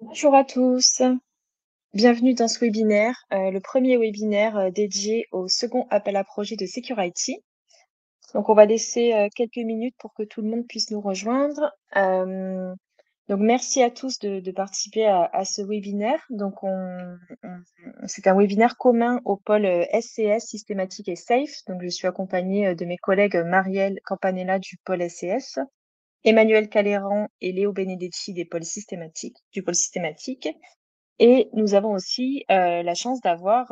Bonjour à tous, bienvenue dans ce webinaire, le premier webinaire dédié au second appel à projet de Security. Donc on va laisser quelques minutes pour que tout le monde puisse nous rejoindre. Donc merci à tous de participer à ce webinaire. Donc c'est un webinaire commun au pôle SCS, systématique et safe. Donc je suis accompagnée de mes collègues Marielle Campanella du pôle SCS, Emmanuel Caléran et Léo Benedetti du pôle systématique. Et nous avons aussi la chance d'avoir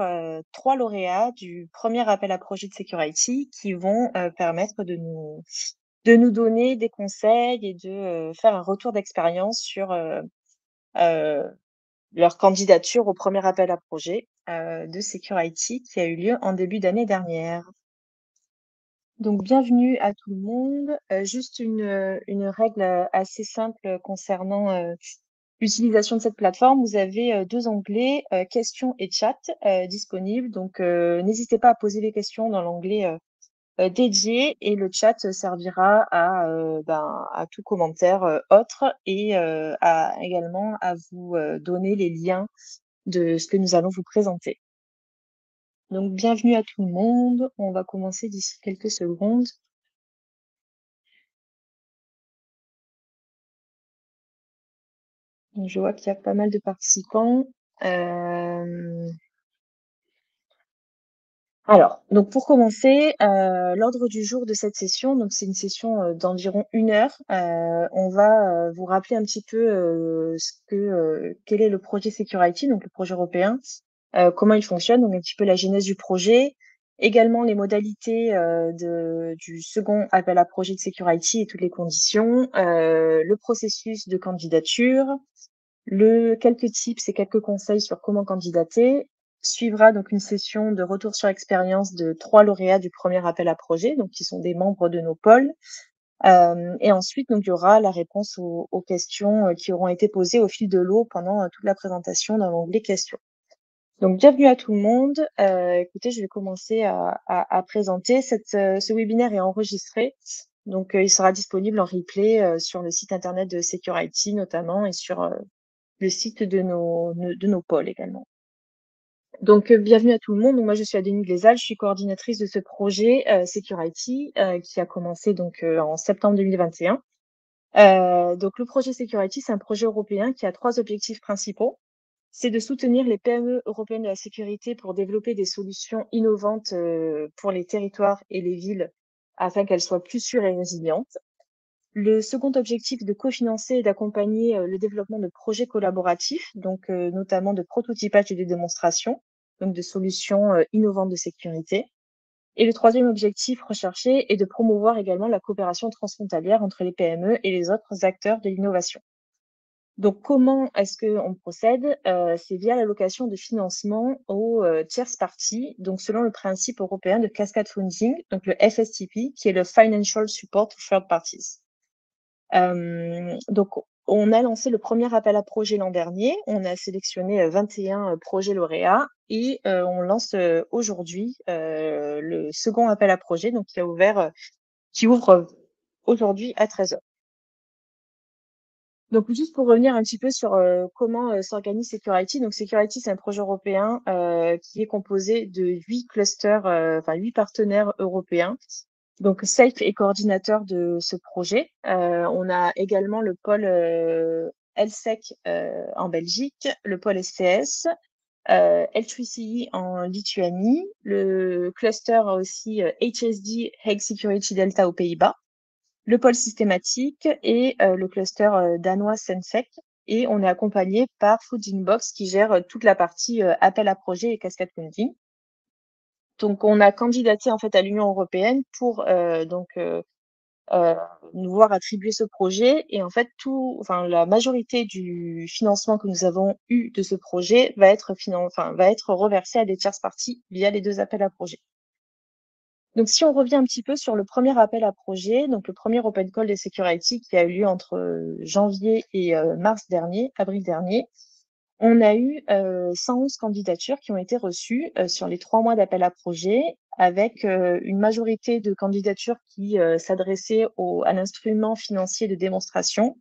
3 lauréats du premier appel à projet de Security qui vont permettre de nous donner des conseils et de faire un retour d'expérience sur heu, leur candidature au premier appel à projet de Security qui a eu lieu en début d'année dernière. Donc bienvenue à tout le monde. Juste une règle assez simple concernant l'utilisation de cette plateforme. Vous avez 2 onglets, questions et chat, disponibles. Donc n'hésitez pas à poser les questions dans l'onglet dédié, et le chat servira à tout commentaire autre, et également à vous donner les liens de ce que nous allons vous présenter. Donc bienvenue à tout le monde. On va commencer d'ici quelques secondes. Donc, je vois qu'il y a pas mal de participants. Alors, donc pour commencer, l'ordre du jour de cette session, donc c'est une session d'environ 1 heure. On va vous rappeler un petit peu quel est le projet Security, donc le projet européen, comment il fonctionne, donc un petit peu la genèse du projet, également les modalités du second appel à projet de Security et toutes les conditions, le processus de candidature, quelques tips et quelques conseils sur comment candidater. Suivra donc une session de retour sur expérience de 3 lauréats du premier appel à projet, donc qui sont des membres de nos pôles. Et ensuite, donc, il y aura la réponse aux questions qui auront été posées au fil de l'eau pendant toute la présentation dans l'onglet questions. Donc, bienvenue à tout le monde. Écoutez, je vais commencer à présenter. Ce webinaire est enregistré, donc il sera disponible en replay sur le site internet de Security notamment, et sur le site de nos pôles également. Donc, bienvenue à tout le monde. Donc, moi, je suis Adeline Glézal, je suis coordinatrice de ce projet Security qui a commencé donc en septembre 2021. Donc, le projet Security, c'est un projet européen qui a 3 objectifs principaux. C'est de soutenir les PME européennes de la sécurité pour développer des solutions innovantes pour les territoires et les villes afin qu'elles soient plus sûres et résilientes. Le second objectif, de cofinancer et d'accompagner le développement de projets collaboratifs, donc notamment de prototypage et de démonstration, donc de solutions innovantes de sécurité. Et le troisième objectif recherché est de promouvoir également la coopération transfrontalière entre les PME et les autres acteurs de l'innovation. Donc comment est-ce qu'on procède? C'est via l'allocation de financement aux tierces parties, donc selon le principe européen de cascade funding, donc le FSTP, qui est le Financial Support to Third Parties. Donc on a lancé le premier appel à projet l'an dernier. On a sélectionné 21 projets lauréats, et on lance aujourd'hui le second appel à projet, donc qui ouvre aujourd'hui à 13h. Donc juste pour revenir un petit peu sur comment s'organise Security. Donc Security, c'est un projet européen qui est composé de 8 clusters, enfin 8 partenaires européens. Donc Safe est coordinateur de ce projet. On a également le pôle LSEC en Belgique, le pôle SCS, L3CE en Lituanie, le cluster aussi HSD, Hague Security Delta aux Pays-Bas, le pôle systématique et le cluster danois Sensec. Et on est accompagné par Foodingbox qui gère toute la partie appel à projet et cascade funding. Donc on a candidaté en fait à l'Union européenne pour nous voir attribuer ce projet, et en fait la majorité du financement que nous avons eu de ce projet va être reversé à des tierces parties via les 2 appels à projets. Donc si on revient un petit peu sur le premier appel à projet, donc le premier Open Call de Security qui a eu lieu entre janvier et avril dernier, on a eu 111 candidatures qui ont été reçues sur les 3 mois d'appel à projet, avec une majorité de candidatures qui s'adressaient à l'instrument financier de démonstration,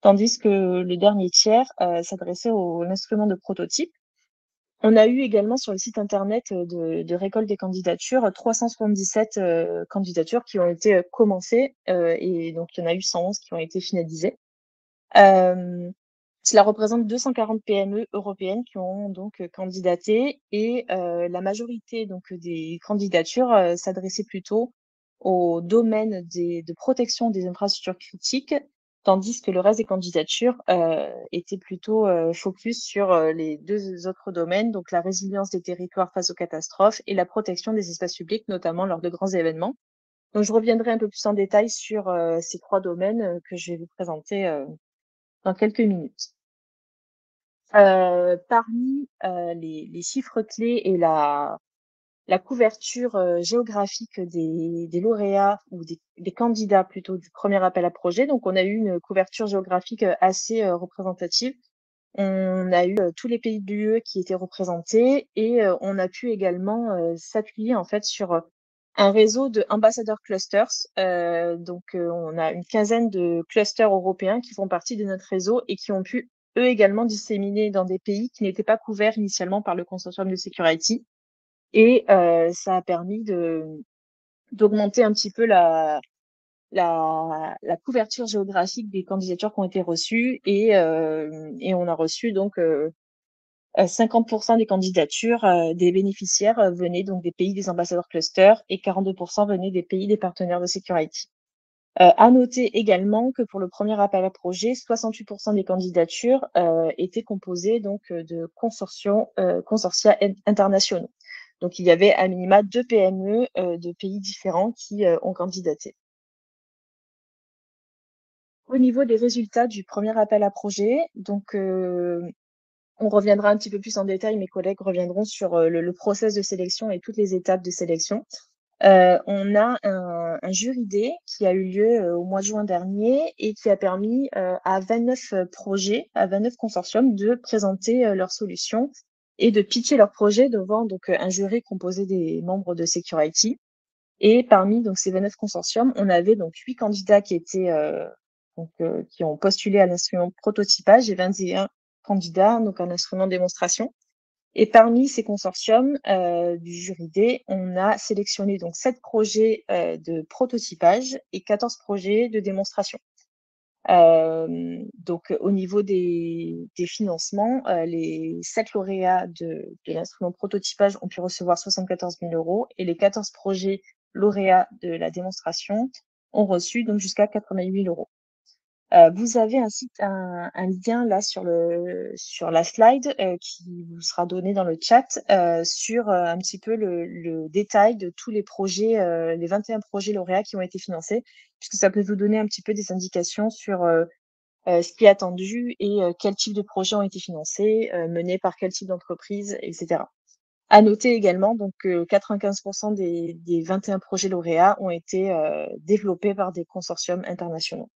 tandis que le dernier tiers, s'adressait aux instruments de prototype. On a eu également sur le site internet, de récolte des candidatures, 377, candidatures qui ont été, commencées, et donc il y en a eu 111 qui ont été finalisées. Hem, Cela représente 240 PME européennes qui ont donc, candidaté et la majorité donc, des candidatures, s'adressaient plutôt au domaine de protection des infrastructures critiques, tandis que le reste des candidatures, étaient plutôt, focus sur, les 2 autres domaines, donc la résilience des territoires face aux catastrophes et la protection des espaces publics, notamment lors de grands événements. Donc je reviendrai un peu plus en détail sur, ces 3 domaines, que je vais vous présenter, dans quelques minutes. Parmi, les chiffres clés et la couverture, géographique des lauréats ou des candidats plutôt du premier appel à projet, donc on a eu une couverture géographique, assez, représentative. On a eu, tous les pays de l'UE qui étaient représentés et on a pu également, s'appuyer en fait sur, un réseau de ambassador clusters. Donc on a une quinzaine de clusters européens qui font partie de notre réseau et qui ont pu, eux également, disséminer dans des pays qui n'étaient pas couverts initialement par le consortium de Security et ça a permis d'augmenter un petit peu la couverture géographique des candidatures qui ont été reçues et on a reçu donc 50 des candidatures, des bénéficiaires, venaient donc des pays des ambassadeurs clusters et 42 venaient des pays des partenaires de Security. À noter également que pour le premier appel à projet, 68 des candidatures, étaient composées donc, de consortia internationaux. Donc il y avait à minima 2 PME, de pays différents qui, ont candidaté. Au niveau des résultats du premier appel à projet, donc, on reviendra un petit peu plus en détail, mes collègues reviendront sur, le process de sélection et toutes les étapes de sélection. On a un jury D qui a eu lieu, au mois de juin dernier et qui a permis, à 29, projets, à 29 consortiums de présenter, leurs solutions et de pitcher leurs projets devant donc, un jury composé des membres de Security. Et parmi donc ces 29 consortiums, on avait donc 8 candidats qui étaient, qui ont postulé à l'instrument prototypage et 21 candidats, donc un instrument de démonstration. Et parmi ces consortiums, du jury D, on a sélectionné donc 7 projets, de prototypage et 14 projets de démonstration. Donc au niveau des financements, les 7 lauréats de l'instrument prototypage ont pu recevoir 74 000 € et les 14 projets lauréats de la démonstration ont reçu donc jusqu'à 88 000 €. Vous avez un lien là sur la slide, qui vous sera donné dans le chat, sur, un petit peu le détail de tous les projets, les 21 projets lauréats qui ont été financés, puisque ça peut vous donner un petit peu des indications sur, ce qui est attendu et quel type de projets ont été financés, menés par quel type d'entreprise et cetera. À noter également donc que 95 des 21 projets lauréats ont été, développés par des consortiums internationaux.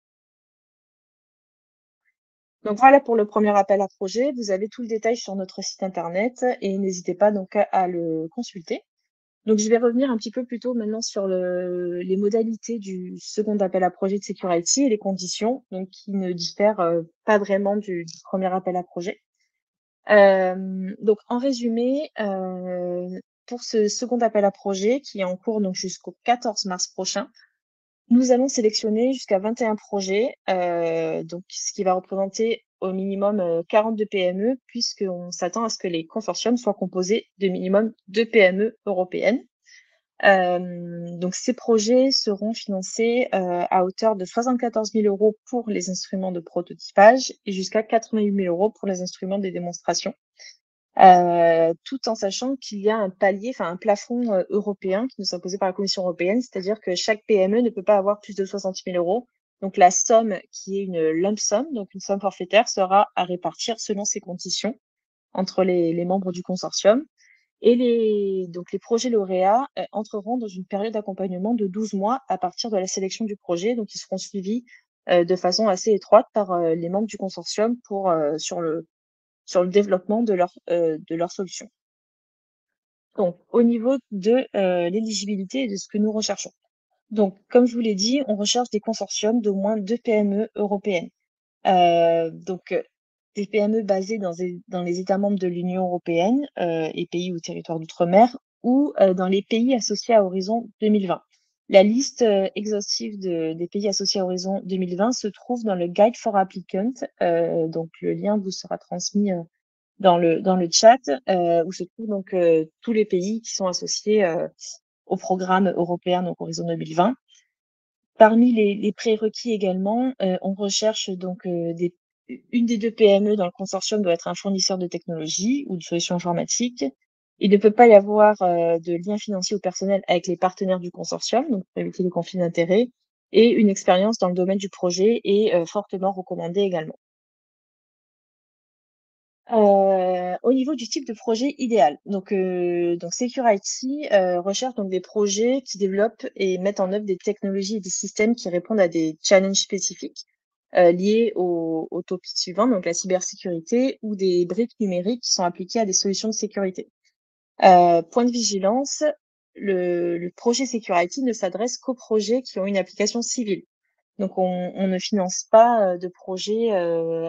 Donc voilà pour le premier appel à projet. Vous avez tout le détail sur notre site internet et n'hésitez pas donc à le consulter. Donc je vais revenir un petit peu plus tôt maintenant sur les modalités du second appel à projet de Security et les conditions, donc qui ne diffèrent, pas vraiment du premier appel à projet. Donc en résumé, pour ce second appel à projet qui est en cours donc jusqu'au 14 mars prochain, nous allons sélectionner jusqu'à 21 projets, donc ce qui va représenter au minimum, 42 PME puisqu'on s'attend à ce que les consortiums soient composés de minimum 2 PME européennes. Donc ces projets seront financés, à hauteur de 74 000 € pour les instruments de prototypage et jusqu'à 88 000 € pour les instruments des démonstrations. Tout en sachant qu'il y a un palier, enfin un plafond, européen qui nous est imposé par la Commission européenne, c'est-à-dire que chaque PME ne peut pas avoir plus de 60 000 €. Donc la somme qui est une lump sum, donc une somme forfaitaire, sera à répartir selon ces conditions entre les membres du consortium et les projets lauréats, entreront dans une période d'accompagnement de 12 mois à partir de la sélection du projet. Donc ils seront suivis, de façon assez étroite par, les membres du consortium pour, sur le développement de leur solution. Donc au niveau de, l'éligibilité et de ce que nous recherchons. Donc comme je vous l'ai dit, on recherche des consortiums d'au moins 2 PME européennes. Donc, des PME basées dans les États membres de l'Union européenne, et pays ou territoires d'outre-mer ou, dans les pays associés à Horizon 2020. La liste, exhaustive des pays associés à Horizon 2020 se trouve dans le Guide for Applicants, donc le lien vous sera transmis, dans le chat, où se trouvent donc, tous les pays qui sont associés, au programme européen, donc Horizon 2020. Parmi les prérequis également, on recherche donc, une des 2 PME dans le consortium doit être un fournisseur de technologie ou de solutions informatiques. Il ne peut pas y avoir, de lien financier ou personnel avec les partenaires du consortium, donc pour éviter les conflits d'intérêts et une expérience dans le domaine du projet est, fortement recommandée également. Au niveau du type de projet idéal, donc Secure IT, recherche donc des projets qui développent et mettent en œuvre des technologies et des systèmes qui répondent à des challenges spécifiques, liés au topic suivant, donc la cybersécurité ou des briques numériques qui sont appliquées à des solutions de sécurité. Point de vigilance, le projet Secure IT ne s'adresse qu'aux projets qui ont une application civile. Donc on ne finance pas, de projets,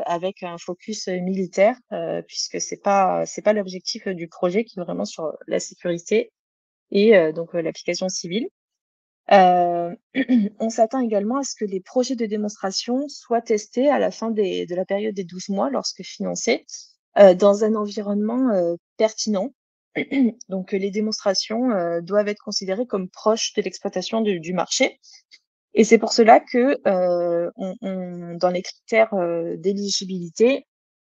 avec un focus, militaire, puisque c'est pas l'objectif, du projet qui est vraiment sur, la sécurité et donc l'application civile. Heu, on s'attend également à ce que les projets de démonstration soient testés à la fin de la période des 12 mois lorsque financés, dans un environnement, pertinent. Donc les démonstrations, doivent être considérées comme proches de l'exploitation du marché et c'est pour cela que, on dans les critères, d'éligibilité,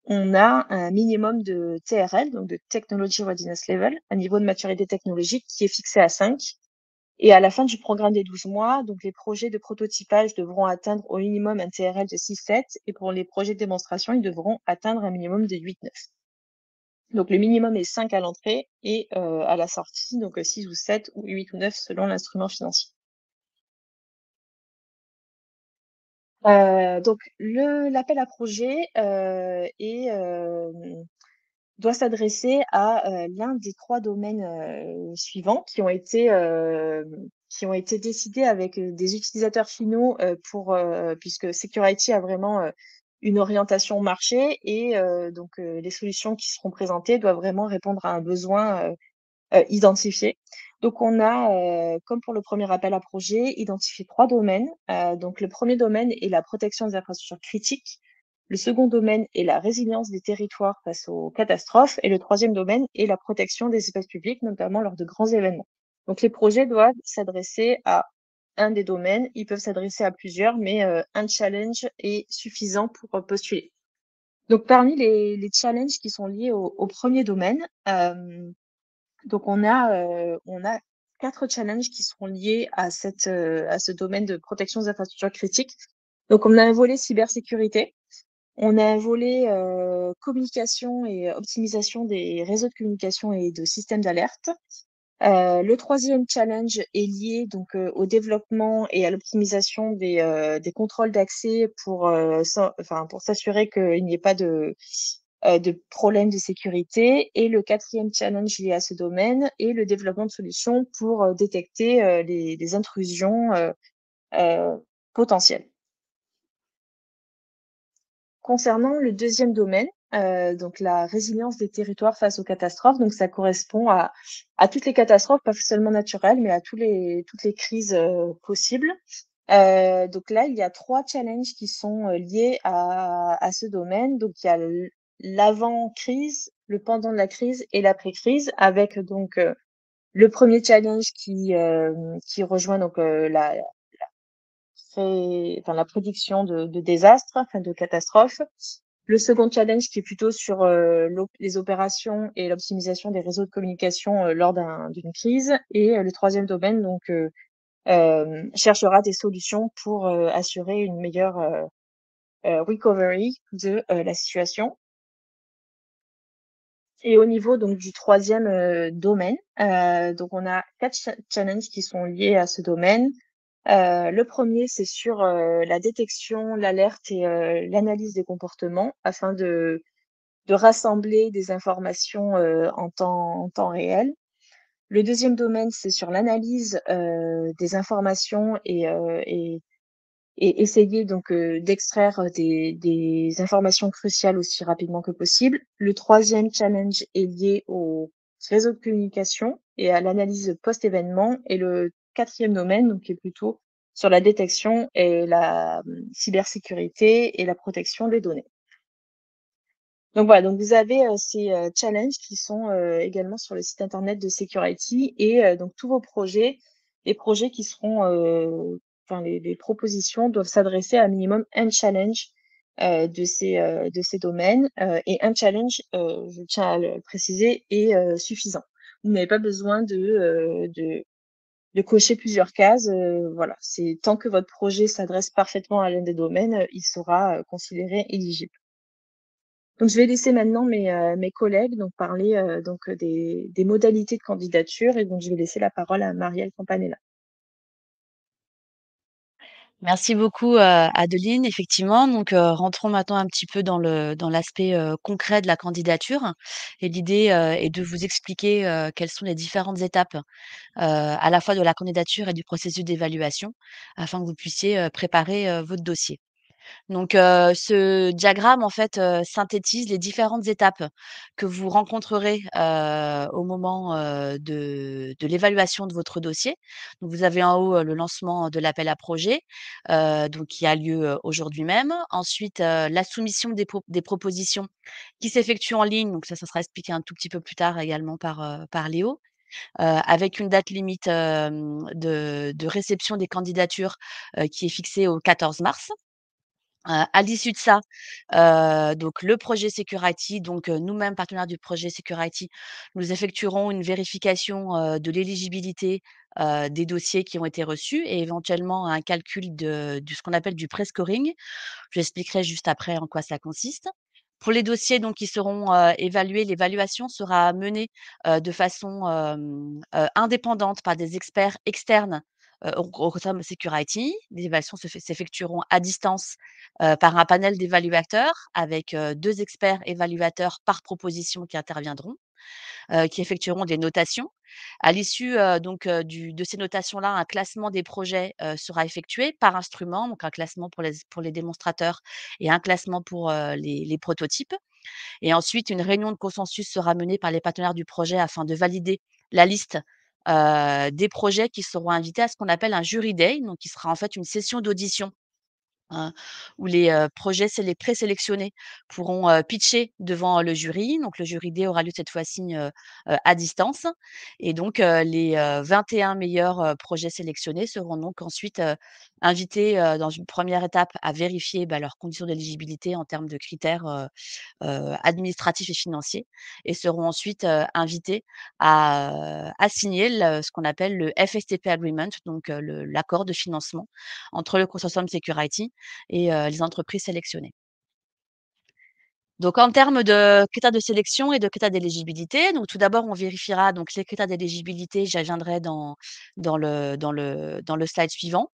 on a un minimum de TRL, donc de Technology Readiness Level, un niveau de maturité technologique qui est fixé à 5 et à la fin du programme des 12 mois, donc les projets de prototypage devront atteindre au minimum un TRL de 6-7 et pour les projets de démonstration, ils devront atteindre un minimum de 8-9. Donc le minimum est 5 à l'entrée et à la sortie, donc 6 ou 7 ou 8 ou 9 selon l'instrument financier. Donc l'appel à projet, doit s'adresser à, l'un des 3 domaines, suivants qui ont été décidés avec, des utilisateurs finaux, puisque Security a vraiment, une orientation marché et donc les solutions qui seront présentées doivent vraiment répondre à un besoin, identifiés. Donc on a, comme pour le premier appel à projet, identifié 3 domaines. Donc le premier domaine est la protection des infrastructures critiques. Le second domaine est la résilience des territoires face aux catastrophes et le troisième domaine est la protection des espaces publics, notamment lors de grands événements. Donc les projets doivent s'adresser à un des domaines. Ils peuvent s'adresser à plusieurs, mais un challenge est suffisant pour, postuler. Donc parmi les challenges qui sont liés au 1er domaine, donc on a 4 challenges qui seront liés à ce domaine de protection des infrastructures critiques. Donc on a un volet cybersécurité, on a un volet, communication et optimisation des réseaux de communication et de systèmes d'alerte. Le troisième challenge est lié donc, au développement et à l'optimisation des contrôles d'accès pour s'assurer qu'il n'y ait pas de problèmes de sécurité et le quatrième challenge lié à ce domaine est le développement de solutions pour, détecter, les intrusions, heu, potentielles. Concernant le deuxième domaine, donc la résilience des territoires face aux catastrophes, donc ça correspond à toutes les catastrophes, pas seulement naturelles, mais à toutes les crises, possibles. Donc là, il y a 3 challenges qui sont, liés à ce domaine. Donc il y a l'avant-crise, le pendant de la crise et l'après-crise avec donc, le premier challenge qui rejoint donc, la prédiction de désastres, enfin de catastrophes. Le second challenge qui est plutôt sur, les opérations et l'optimisation des réseaux de communication, lors d'une crise et le troisième domaine donc, cherchera des solutions pour, assurer une meilleure, recovery de, la situation. Et au niveau donc du troisième domaine, donc on a 4 challenges qui sont liés à ce domaine. Le premier c'est sur, la détection, l'alerte et l'analyse des comportements afin de rassembler des informations, en temps réel. Le deuxième domaine, c'est sur l'analyse, des informations et essayer donc d'extraire des informations cruciales aussi rapidement que possible. Le troisième challenge est lié au réseau de communication et à l'analyse post-événement. Et le quatrième domaine, donc qui est plutôt sur la détection et la cybersécurité et la protection des données. Donc voilà, donc vous avez, ces, challenges qui sont, également sur le site internet de Security. Et donc tous vos projets, les projets qui seront, enfin les propositions doivent s'adresser à un minimum un challenge, de ces domaines, et un challenge, je tiens à le préciser, est, suffisant. Vous n'avez pas besoin de cocher plusieurs cases, voilà, c'est tant que votre projet s'adresse parfaitement à l'un des domaines, il sera, considéré éligible. Donc, je vais laisser maintenant mes collègues donc parler, des modalités de candidature. Et donc je vais laisser la parole à Marielle Campanella. Merci beaucoup, Adeline. Effectivement, donc rentrons maintenant un petit peu dans l'aspect, concret de la candidature. Et l'idée, est de vous expliquer, quelles sont les différentes étapes, à la fois de la candidature et du processus d'évaluation, afin que vous puissiez, préparer, votre dossier. Donc, ce diagramme, en fait, synthétise les différentes étapes que vous rencontrerez, au moment, de l'évaluation de votre dossier. Donc vous avez en haut, le lancement de l'appel à projet, donc qui a lieu, aujourd'hui même. Ensuite, la soumission des propositions qui s'effectue en ligne, donc ça sera expliqué un tout petit peu plus tard également par Léo, avec une date limite, de réception des candidatures, qui est fixée au 14 mars. À l'issue de ça, donc le projet Security, donc nous-mêmes partenaires du projet Security, nous effectuerons une vérification, de l'éligibilité, des dossiers qui ont été reçus et éventuellement un calcul de ce qu'on appelle du prescoring. J'expliquerai juste après en quoi ça consiste. Pour les dossiers donc qui seront, évalués, l'évaluation sera menée, de façon, indépendante par des experts externes, au Quantum Security. Les évaluations s'effectueront à distance, par un panel d'évaluateurs avec, 2 experts évaluateurs par proposition qui interviendront, qui effectueront des notations. À l'issue, de ces notations-là, un classement des projets, sera effectué par instrument, donc un classement pour les démonstrateurs et un classement pour, les prototypes. Et ensuite, une réunion de consensus sera menée par les partenaires du projet afin de valider la liste, des projets qui seront invités à ce qu'on appelle un jury day, donc qui sera en fait une session d'audition, Heu, où les, projets les présélectionnés pourront, pitcher devant le jury. Donc le jury D aura lieu cette fois-ci, à distance. Et donc les, 21 meilleurs, projets sélectionnés seront donc ensuite, invités, dans une première étape à vérifier, bah, leurs conditions d'éligibilité en termes de critères, administratifs et financiers, et seront ensuite, invités à signer ce qu'on appelle le FSTP Agreement, donc l'accord de financement entre le consortium Security et les entreprises sélectionnées. Donc en termes de critères de sélection et de critères d'éligibilité, donc tout d'abord, on vérifiera donc les critères d'éligibilité, j'y reviendrai dans le slide suivant.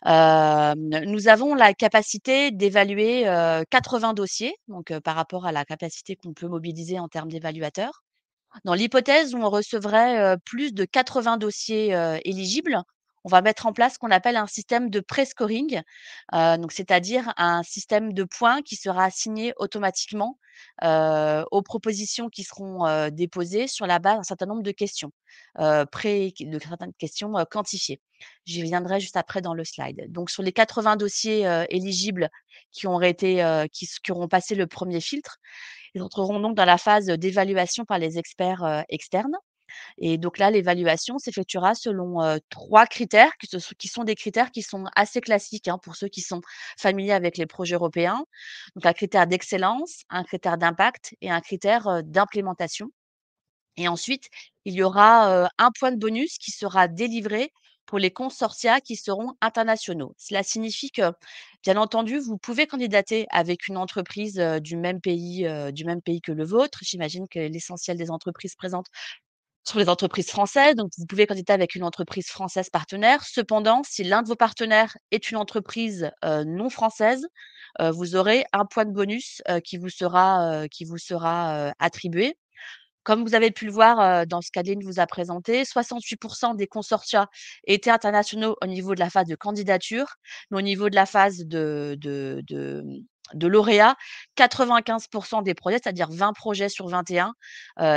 Nous avons la capacité d'évaluer, 80 dossiers, donc par rapport à la capacité qu'on peut mobiliser en termes d'évaluateurs. Dans l'hypothèse où on recevrait, plus de 80 dossiers, éligibles, on va mettre en place ce qu'on appelle un système de prescoring, donc c'est-à-dire un système de points qui sera assigné automatiquement, aux propositions qui seront, déposées sur la base d'un certain nombre de questions, de certaines questions, quantifiées. J'y reviendrai juste après dans le slide. Donc sur les 80 dossiers, éligibles qui auront passé le premier filtre, ils entreront donc dans la phase d'évaluation par les experts, externes. Et donc là, l'évaluation s'effectuera selon, 3 critères qui sont des critères qui sont assez classiques, hein, pour ceux qui sont familiers avec les projets européens. Donc un critère d'excellence, un critère d'impact et un critère, d'implémentation. Et ensuite, il y aura, un point de bonus qui sera délivré pour les consortia qui seront internationaux. Cela signifie que, bien entendu, vous pouvez candidater avec une entreprise, du même pays que le vôtre. J'imagine que l'essentiel des entreprises présentes sont les entreprises françaises, donc vous pouvez candidater avec une entreprise française partenaire. Cependant, si l'un de vos partenaires est une entreprise, non française, vous aurez un point de bonus, qui vous sera attribué. Comme vous avez pu le voir, dans ce qu'Adeline vous a présenté, 68 des consortia étaient internationaux au niveau de la phase de candidature, mais au niveau de la phase de lauréat, 95 des projets, c'est-à-dire 20 projets sur 21,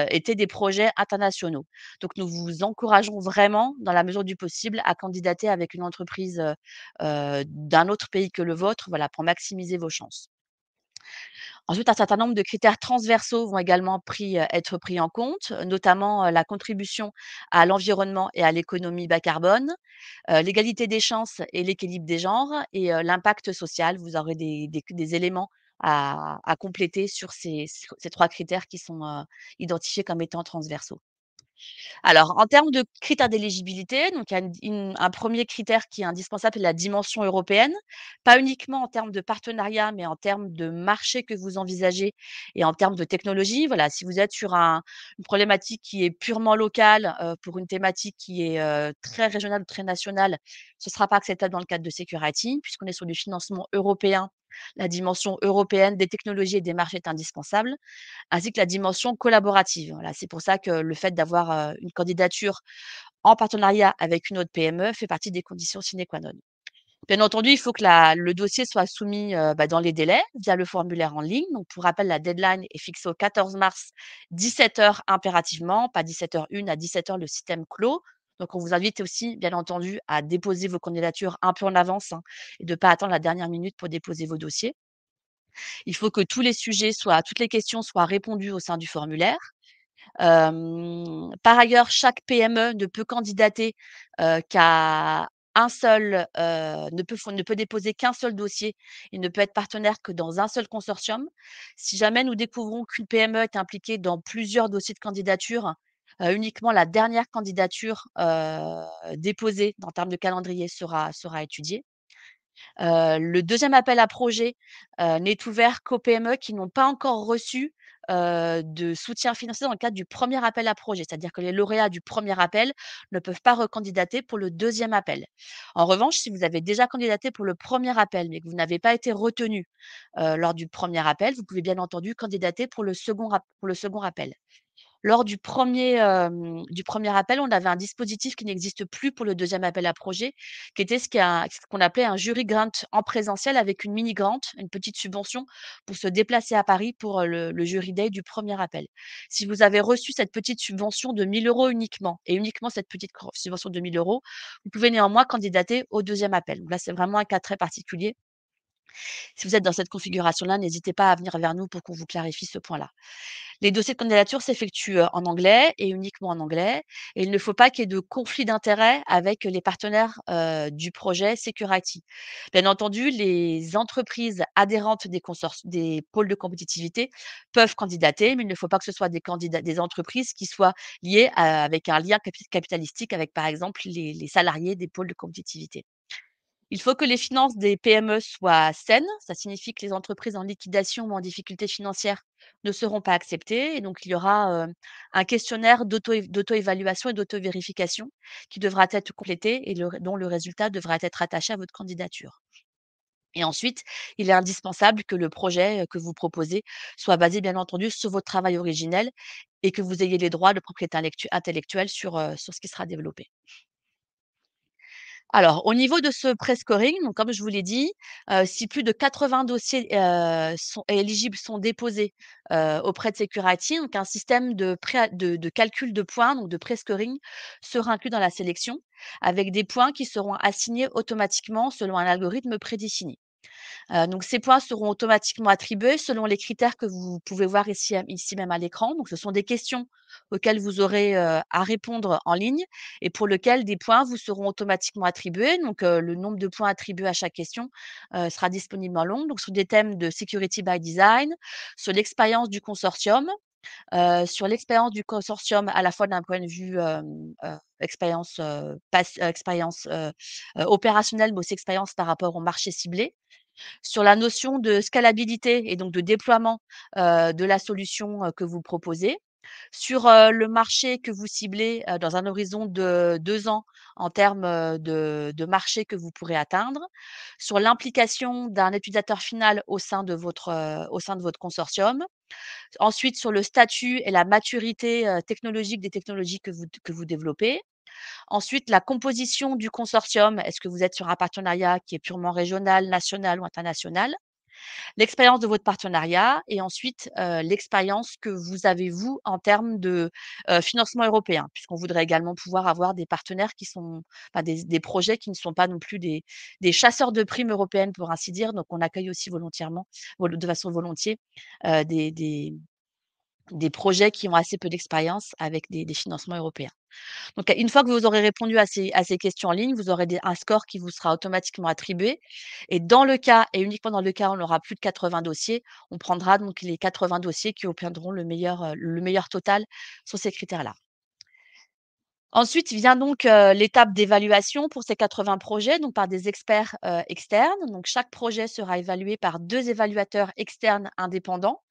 étaient des projets internationaux. Donc nous vous encourageons vraiment, dans la mesure du possible, à candidater avec une entreprise, d'un autre pays que le vôtre, voilà, pour maximiser vos chances. Ensuite, un certain nombre de critères transversaux vont également être pris en compte, notamment, la contribution à l'environnement et à l'économie bas carbone, l'égalité des chances et l'équilibre des genres et l'impact social. Vous aurez des éléments à compléter sur ces 3 critères qui sont, identifiés comme étant transversaux. Alors, en termes de critères d'éligibilité, donc il y a un 1er critère qui est indispensable, c'est la dimension européenne. Pas uniquement en termes de partenariat, mais en termes de marché que vous envisagez et en termes de technologie. Voilà, si vous êtes sur une problématique qui est purement locale, pour une thématique qui est, très régionale ou très nationale, ce ne sera pas acceptable dans le cadre de Security, puisqu'on est sur du financement européen. La dimension européenne des technologies et des marchés est indispensable, ainsi que la dimension collaborative. Voilà, c'est pour ça que le fait d'avoir, une candidature en partenariat avec une autre PME fait partie des conditions sine qua non. Bien entendu, il faut que le dossier soit soumis, dans les délais via le formulaire en ligne. Donc pour rappel, la deadline est fixée au 14 mars, 17 h impérativement, pas 17 h 01 à 17 h le système clos. Donc on vous invite aussi, bien entendu, à déposer vos candidatures un peu en avance, hein, et de ne pas attendre la dernière minute pour déposer vos dossiers. Il faut que toutes les questions soient répondues au sein du formulaire. Par ailleurs, chaque PME ne peut candidater, qu'à un seul, ne peut déposer qu'un seul dossier. Il ne peut être partenaire que dans un seul consortium. Si jamais nous découvrons qu'une PME est impliquée dans plusieurs dossiers de candidature, uniquement la dernière candidature, déposée en termes de calendrier sera étudiée. Le deuxième appel à projet, n'est ouvert qu'aux PME qui n'ont pas encore reçu, de soutien financier dans le cadre du premier appel à projet. C'est-à-dire que les lauréats du premier appel ne peuvent pas recandidater pour le deuxième appel. En revanche, si vous avez déjà candidaté pour le premier appel, mais que vous n'avez pas été retenu, lors du premier appel, vous pouvez bien entendu candidater pour le second appel. Lors du premier appel, on avait un dispositif qui n'existe plus pour le deuxième appel à projet, qui était ce qu'on appelait un jury grant en présentiel avec une mini grant, une petite subvention pour se déplacer à Paris pour, le jury day du premier appel. Si vous avez reçu cette petite subvention de 1 000 € uniquement et uniquement cette petite subvention de 1 000 €, vous pouvez néanmoins candidater au deuxième appel. Donc là, c'est vraiment un cas très particulier. Si vous êtes dans cette configuration-là, n'hésitez pas à venir vers nous pour qu'on vous clarifie ce point-là. Les dossiers de candidature s'effectuent, en anglais et uniquement en anglais, et il ne faut pas qu'il y ait de conflit d'intérêts avec les partenaires, du projet Security. Bien entendu, les entreprises adhérentes des pôles de compétitivité peuvent candidater, mais il ne faut pas que ce soit des entreprises qui soient liées avec un lien capitalistique avec, par exemple, les salariés des pôles de compétitivité. Il faut que les finances des PME soient saines. Ça signifie que les entreprises en liquidation ou en difficulté financière ne seront pas acceptées. Et donc, il y aura un questionnaire d'auto-évaluation et d'auto-vérification qui devra être complété et dont le résultat devra être attaché à votre candidature. Et ensuite, il est indispensable que le projet que vous proposez soit basé, bien entendu, sur votre travail originel et que vous ayez les droits de propriété intellectuelle sur ce qui sera développé. Alors, au niveau de ce prescoring, donc comme je vous l'ai dit, si plus de 80 dossiers, sont éligibles sont déposés, auprès de Security, donc un système de calcul de points, donc de prescoring, sera inclus dans la sélection, avec des points qui seront assignés automatiquement selon un algorithme prédéfini. Donc ces points seront automatiquement attribués selon les critères que vous pouvez voir ici même à l'écran. Donc ce sont des questions auxquelles vous aurez, à répondre en ligne et pour lequel des points vous seront automatiquement attribués. Donc le nombre de points attribués à chaque question, sera disponible en long. Donc sur des thèmes de security by design, sur l'expérience du consortium, à la fois d'un point de vue, expérience, opérationnelle, mais aussi expérience par rapport au marché ciblé, sur la notion de scalabilité et donc de déploiement, de la solution, que vous proposez, sur, le marché que vous ciblez, dans un horizon de 2 ans en termes, de marché que vous pourrez atteindre, sur l'implication d'un utilisateur final au sein de votre consortium, Ensuite, sur le statut et la maturité, technologique des technologies que vous développez. Ensuite, la composition du consortium. Est-ce que vous êtes sur un partenariat qui est purement régional, national ou international? L'expérience de votre partenariat et ensuite, l'expérience que vous avez vous en termes de, financement européen. Puisqu'on voudrait également pouvoir avoir des partenaires qui sont enfin des projets qui ne sont pas non plus des chasseurs de primes européennes pour ainsi dire. Donc on accueille aussi volontièrement de façon volontiers, des projets qui ont assez peu d'expérience avec des financements européens. Donc, une fois que vous aurez répondu à ces questions en ligne, vous aurez un score qui vous sera automatiquement attribué. Et dans le cas, et uniquement dans le cas où on aura plus de 80 dossiers, on prendra donc les 80 dossiers qui obtiendront le meilleur total sur ces critères-là. Ensuite vient donc l'étape d'évaluation pour ces 80 projets, donc par des experts externes. Donc, chaque projet sera évalué par 2 évaluateurs externes indépendants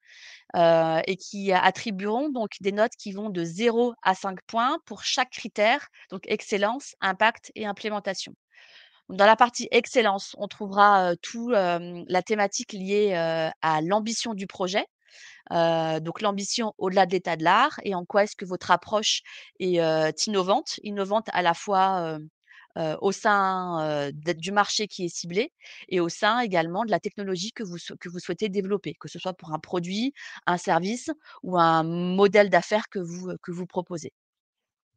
et qui attribueront donc des notes qui vont de 0 à 5 points pour chaque critère, donc excellence, impact et implémentation. Dans la partie excellence, on trouvera, la thématique liée, à l'ambition du projet. Donc l'ambition au-delà de l'état de l'art et en quoi est-ce que votre approche est, innovante. Innovante à la fois, au sein, du marché qui est ciblé et au sein également de la technologie que vous souhaitez développer, que ce soit pour un produit, un service ou un modèle d'affaires que vous proposez.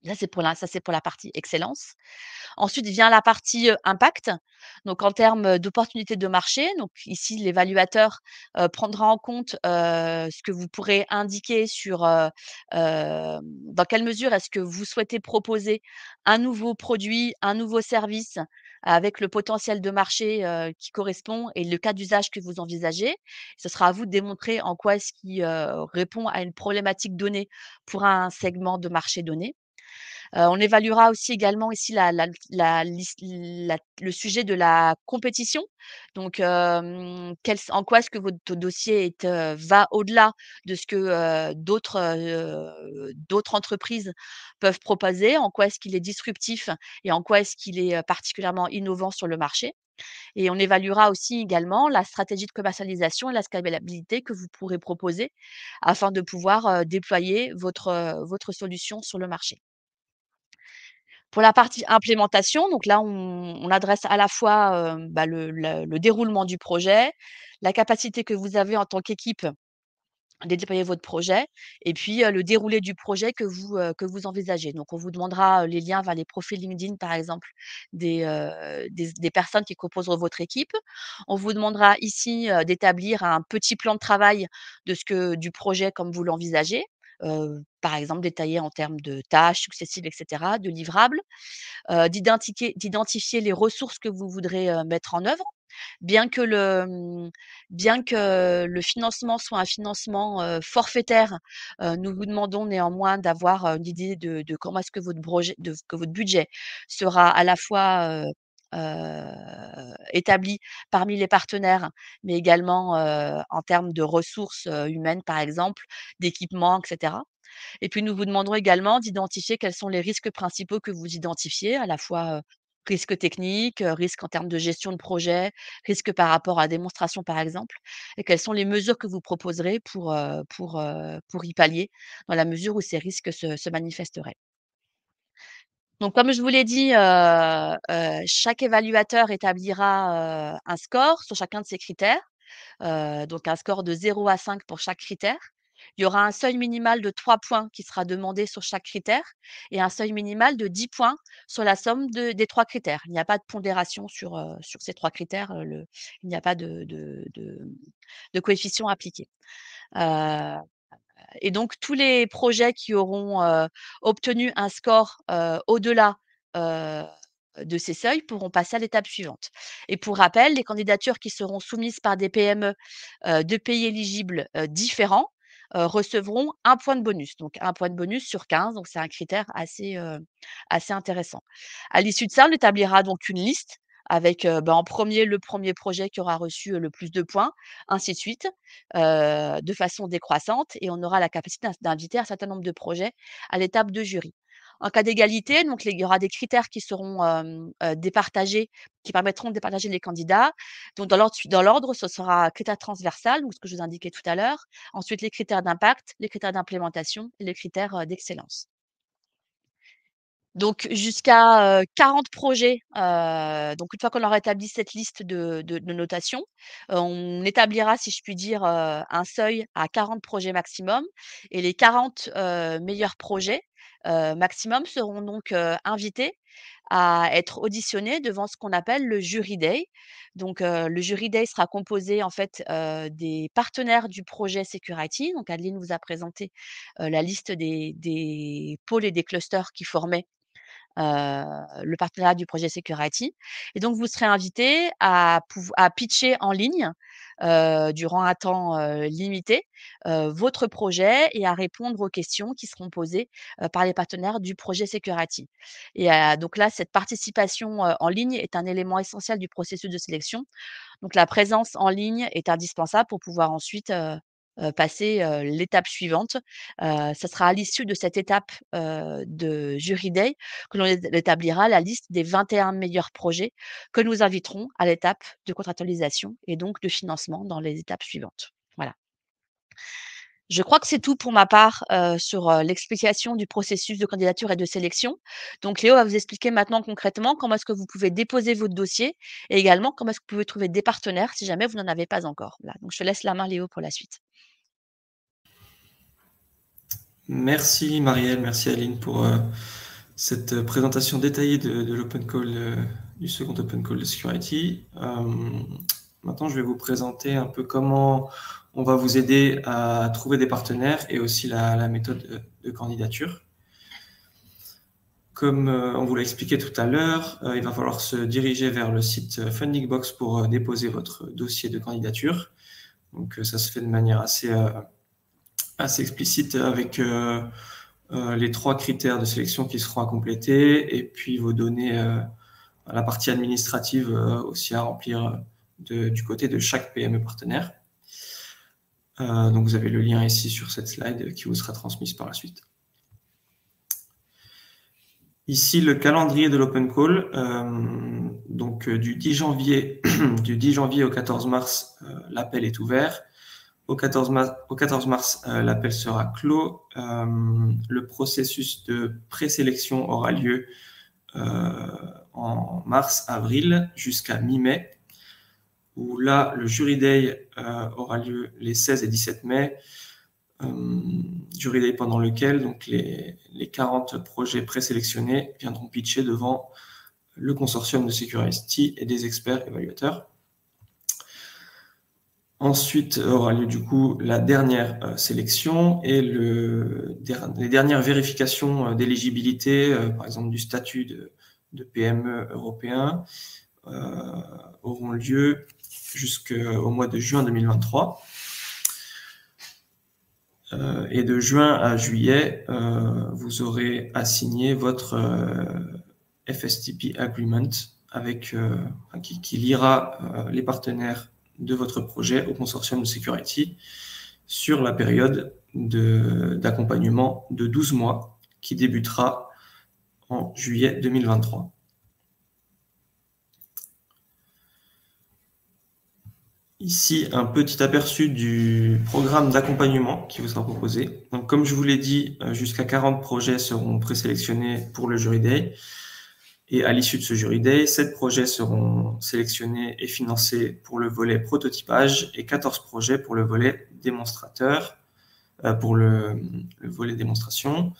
Ça, c'est pour la partie excellence. Ensuite vient la partie, impact. Donc en termes, d'opportunités de marché, donc ici l'évaluateur, prendra en compte, ce que vous pourrez indiquer sur, dans quelle mesure est-ce que vous souhaitez proposer un nouveau produit, un nouveau service avec le potentiel de marché, qui correspond et le cas d'usage que vous envisagez. Ce sera à vous de démontrer en quoi est-ce qui, répond à une problématique donnée pour un segment de marché donné. On évaluera aussi également ici le sujet de la compétition. Donc, en quoi est-ce que votre dossier va au-delà de ce que, d'autres entreprises peuvent proposer? En quoi est-ce qu'il est disruptif et en quoi est-ce qu'il est, particulièrement innovant sur le marché? Et on évaluera aussi également la stratégie de commercialisation et la scalabilité que vous pourrez proposer afin de pouvoir, déployer votre solution sur le marché. Pour la partie implémentation, donc là, on adresse à la fois, le déroulement du projet, la capacité que vous avez en tant qu'équipe de déployer votre projet et puis, le déroulé du projet que vous envisagez. Donc on vous demandera, les liens vers les profils LinkedIn, par exemple, des personnes qui composeront votre équipe. On vous demandera ici, d'établir un petit plan de travail du projet comme vous l'envisagez, par exemple détaillé en termes de tâches successives et cetera, de livrables, d'identifier les ressources que vous voudrez, mettre en œuvre. Bien que le, bien que le financement soit un financement, forfaitaire, nous vous demandons néanmoins d'avoir, une idée de comment est-ce que que votre budget sera à la fois, établi parmi les partenaires, mais également, en termes de ressources, humaines, par exemple, d'équipements et cetera. Et puis nous vous demanderons également d'identifier quels sont les risques principaux que vous identifiez, à la fois, risques techniques, risques en termes de gestion de projet, risques par rapport à la démonstration par exemple, et quelles sont les mesures que vous proposerez pour y pallier dans la mesure où ces risques se manifesteraient. Donc comme je vous l'ai dit, chaque évaluateur établira, un score sur chacun de ces critères. Donc un score de 0 à 5 pour chaque critère. Il y aura un seuil minimal de 3 points qui sera demandé sur chaque critère et un seuil minimal de 10 points sur la somme des 3 critères. Il n'y a pas de pondération sur ces 3 critères, il n'y a pas de coefficient appliqué. Heu et donc tous les projets qui auront, obtenu un score, au-delà, heu, de ces seuils pourront passer à l'étape suivante. Et pour rappel, les candidatures qui seront soumises par des PME, de pays éligibles, différents, recevront un point de bonus. Donc un point de bonus sur 15, donc c'est un critère assez intéressant. À l'issue de ça, on établira donc une liste avec, en premier le premier projet qui aura reçu, le plus de points, ainsi de suite, de façon décroissante et on aura la capacité d'inviter un certain nombre de projets à l'étape de jury. En cas d'égalité, donc il y aura des critères qui seront départagés, qui permettront de départager les candidats. Donc dans l'ordre, ce sera critères transversal, donc ce que je vous indiquais tout à l'heure. Ensuite, les critères d'impact, les critères d'implémentation et les critères d'excellence. Donc jusqu'à 40 projets, donc une fois qu'on aura établi cette liste de notation, on établira, si je puis dire, un seuil à 40 projets maximum et les 40 meilleurs projets, maximum seront donc, invités à être auditionnés devant ce qu'on appelle le jury day. Donc, le jury day sera composé en fait, des partenaires du projet Security. Donc Adeline vous a présenté, la liste des pôles et des clusters qui formaient le partenariat du projet Security et donc vous serez invité à pitcher en ligne, durant un temps, limité, votre projet et à répondre aux questions qui seront posées, par les partenaires du projet Security et donc là, cette participation, en ligne est un élément essentiel du processus de sélection. Donc la présence en ligne est indispensable pour pouvoir ensuite, passer, l'étape suivante. Ça sera à l'issue de cette étape, de jury day que l'on établira la liste des 21 meilleurs projets que nous inviterons à l'étape de contractualisation et donc de financement dans les étapes suivantes. Voilà. Je crois que c'est tout pour ma part, sur, l'explication du processus de candidature et de sélection. Donc Léo va vous expliquer maintenant concrètement comment est-ce que vous pouvez déposer votre dossier et également comment est-ce que vous pouvez trouver des partenaires si jamais vous n'en avez pas encore. Voilà, donc je te laisse la main Léo pour la suite. Merci Marielle, merci Aline pour cette présentation détaillée de l'open call, du second open call de Security. Maintenant, je vais vous présenter un peu comment on va vous aider à trouver des partenaires et aussi la méthode de candidature. Comme on vous l'a expliqué tout à l'heure, il va falloir se diriger vers le site Funding Box pour déposer votre dossier de candidature. Donc, ça se fait de manière assez explicite avec les 3 critères de sélection qui seront à compléter et puis vos données, la partie administrative aussi à remplir du côté de chaque PME partenaire. Donc vous avez le lien ici sur cette slide qui vous sera transmise par la suite. Ici, le calendrier de l'Open Call, donc du 10 janvier, du 10 janvier au 14 mars, l'appel est ouvert. Au 14 mars, l'appel sera clos. Le processus de présélection aura lieu en mars-avril jusqu'à mi-mai, où là, le Jury Day aura lieu les 16 et 17 mai. Jury Day pendant lequel donc, les 40 projets présélectionnés viendront pitcher devant le consortium de Security et des experts évaluateurs. Ensuite aura lieu du coup la dernière sélection et les dernières vérifications d'éligibilité, par exemple du statut de PME européen, auront lieu jusqu'au mois de juin 2023. Et de juin à juillet, vous aurez à signer votre FSTP Agreement avec, qui liera les partenaires de votre projet au consortium de Security sur la période d'accompagnement de 12 mois qui débutera en juillet 2023. Ici, un petit aperçu du programme d'accompagnement qui vous sera proposé. Donc, comme je vous l'ai dit, jusqu'à 40 projets seront présélectionnés pour le Jury Day. Et à l'issue de ce Jury Day, 7 projets seront sélectionnés et financés pour le volet prototypage et 14 projets pour le volet démonstrateur, pour le volet démonstration.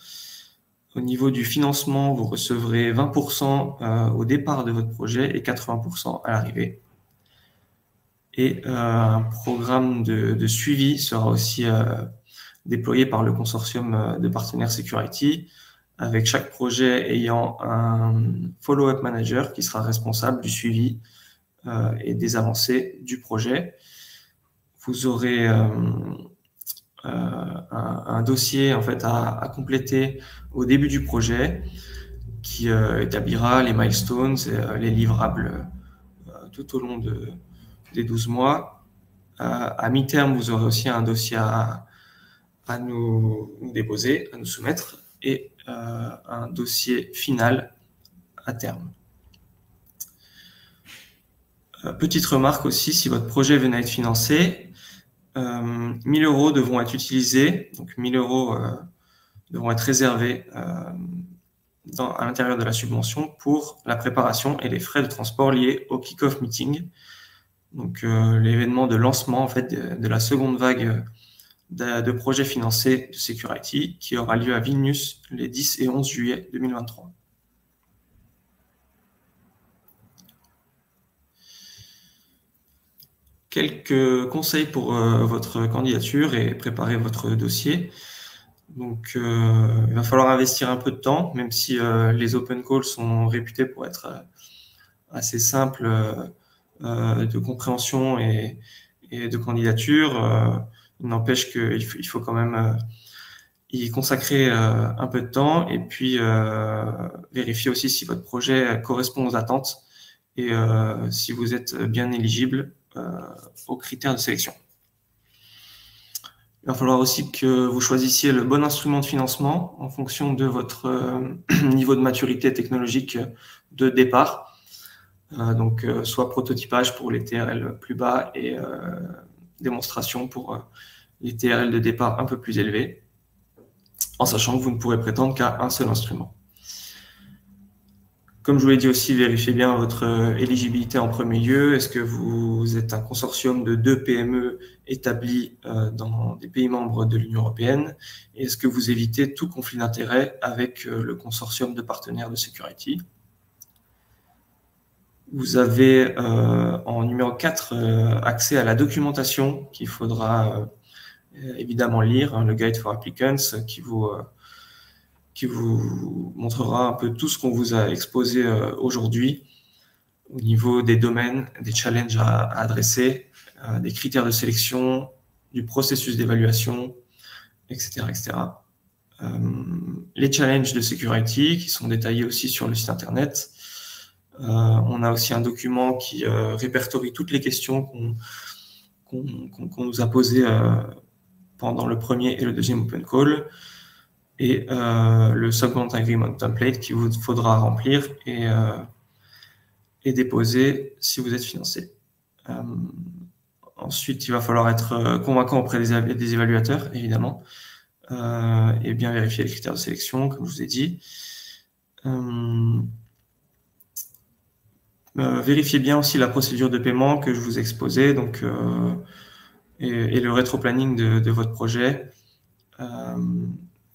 Au niveau du financement, vous recevrez 20% au départ de votre projet et 80% à l'arrivée. Et un programme de suivi sera aussi déployé par le consortium de partenaires Security, avec chaque projet ayant un follow-up manager qui sera responsable du suivi et des avancées du projet. Vous aurez un dossier en fait à compléter au début du projet qui établira les milestones et les livrables tout au long des 12 mois. À mi-terme, vous aurez aussi un dossier à nous déposer, à nous soumettre. Et un dossier final à terme. Petite remarque aussi, si votre projet venait à être financé, 1 000 € devront être utilisés, donc 1 000 € devront être réservés à l'intérieur de la subvention pour la préparation et les frais de transport liés au kick-off meeting, donc l'événement de lancement en fait de la seconde vague de projets financés de Security qui aura lieu à Vilnius les 10 et 11 juillet 2023. Quelques conseils pour votre candidature et préparer votre dossier. Donc, il va falloir investir un peu de temps, même si les open calls sont réputés pour être assez simples de compréhension et de candidature. Il n'empêche qu'il faut quand même y consacrer un peu de temps et puis vérifier aussi si votre projet correspond aux attentes et si vous êtes bien éligible aux critères de sélection. Il va falloir aussi que vous choisissiez le bon instrument de financement en fonction de votre niveau de maturité technologique de départ. Donc, soit prototypage pour les TRL plus bas et démonstration pour les TRL de départ un peu plus élevés, en sachant que vous ne pourrez prétendre qu'à un seul instrument. Comme je vous l'ai dit aussi, vérifiez bien votre éligibilité en premier lieu. Est-ce que vous êtes un consortium de 2 PME établis dans des pays membres de l'Union européenne? Et est-ce que vous évitez tout conflit d'intérêts avec le consortium de partenaires de Security? Vous avez en numéro 4 accès à la documentation qu'il faudra évidemment lire, hein, le Guide for Applicants, qui vous montrera un peu tout ce qu'on vous a exposé aujourd'hui au niveau des domaines, des challenges à adresser, des critères de sélection, du processus d'évaluation, etc. etc. Les challenges de Security qui sont détaillés aussi sur le site internet. On a aussi un document qui répertorie toutes les questions qu'on nous a posées pendant le premier et le deuxième open call, et le Second Agreement Template qu'il vous faudra remplir et déposer si vous êtes financé. Ensuite, il va falloir être convaincant auprès des évaluateurs, évidemment, et bien vérifier les critères de sélection, comme je vous ai dit. Vérifiez bien aussi la procédure de paiement que je vous ai exposée, donc, et le rétro-planning de votre projet.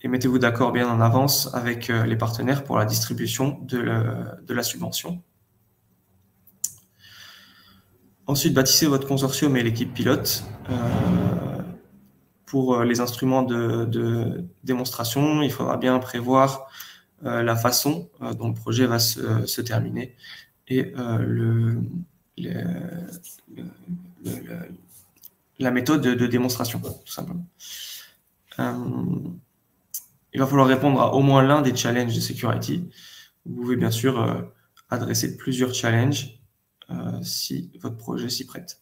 Et mettez-vous d'accord bien en avance avec les partenaires pour la distribution de la subvention. Ensuite, bâtissez votre consortium et l'équipe pilote. Pour les instruments de démonstration, il faudra bien prévoir la façon dont le projet va se terminer et la méthode de démonstration, tout simplement. Il va falloir répondre à au moins l'un des challenges de Security. Vous pouvez bien sûr adresser plusieurs challenges si votre projet s'y prête.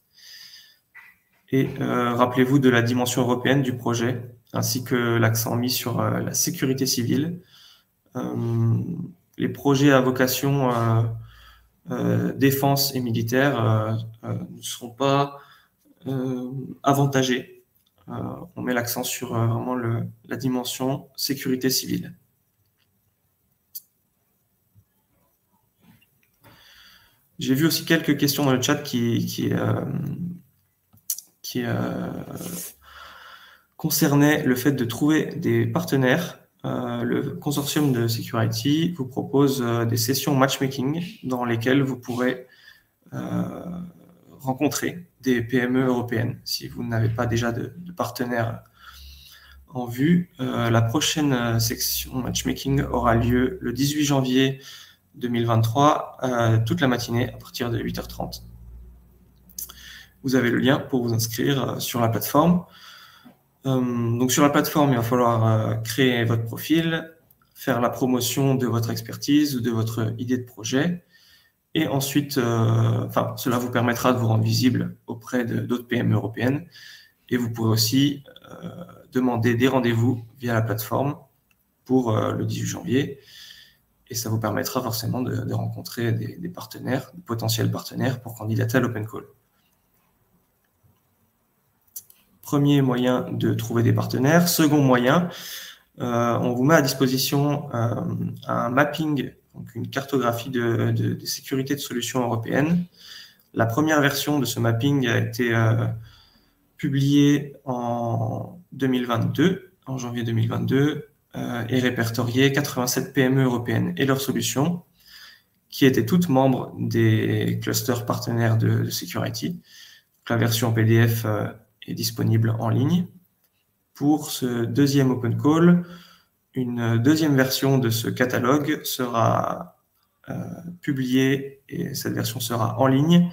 Et rappelez-vous de la dimension européenne du projet, ainsi que l'accent mis sur la sécurité civile. Les projets à vocation défense et militaire ne seront pas avantagés. On met l'accent sur vraiment la dimension sécurité civile. J'ai vu aussi quelques questions dans le chat qui concernaient le fait de trouver des partenaires. Le consortium de Security vous propose des sessions matchmaking dans lesquelles vous pourrez rencontrer des PME européennes. Si vous n'avez pas déjà de partenaires en vue, la prochaine section matchmaking aura lieu le 18 janvier 2023, toute la matinée à partir de 8h30. Vous avez le lien pour vous inscrire sur la plateforme. Donc sur la plateforme, il va falloir créer votre profil, faire la promotion de votre expertise ou de votre idée de projet. Et ensuite, cela vous permettra de vous rendre visible auprès d'autres PME européennes. Et vous pourrez aussi demander des rendez-vous via la plateforme pour le 18 janvier. Et ça vous permettra forcément de rencontrer des partenaires, de potentiels partenaires pour candidater à l'Open Call. Premier moyen de trouver des partenaires. Second moyen, on vous met à disposition un mapping, donc une cartographie de sécurité de solutions européennes. La première version de ce mapping a été publiée en 2022, en janvier 2022, et répertorié 87 PME européennes et leurs solutions, qui étaient toutes membres des clusters partenaires de Security. La version PDF est disponible en ligne. Pour ce deuxième Open Call, une deuxième version de ce catalogue sera publiée et cette version sera en ligne.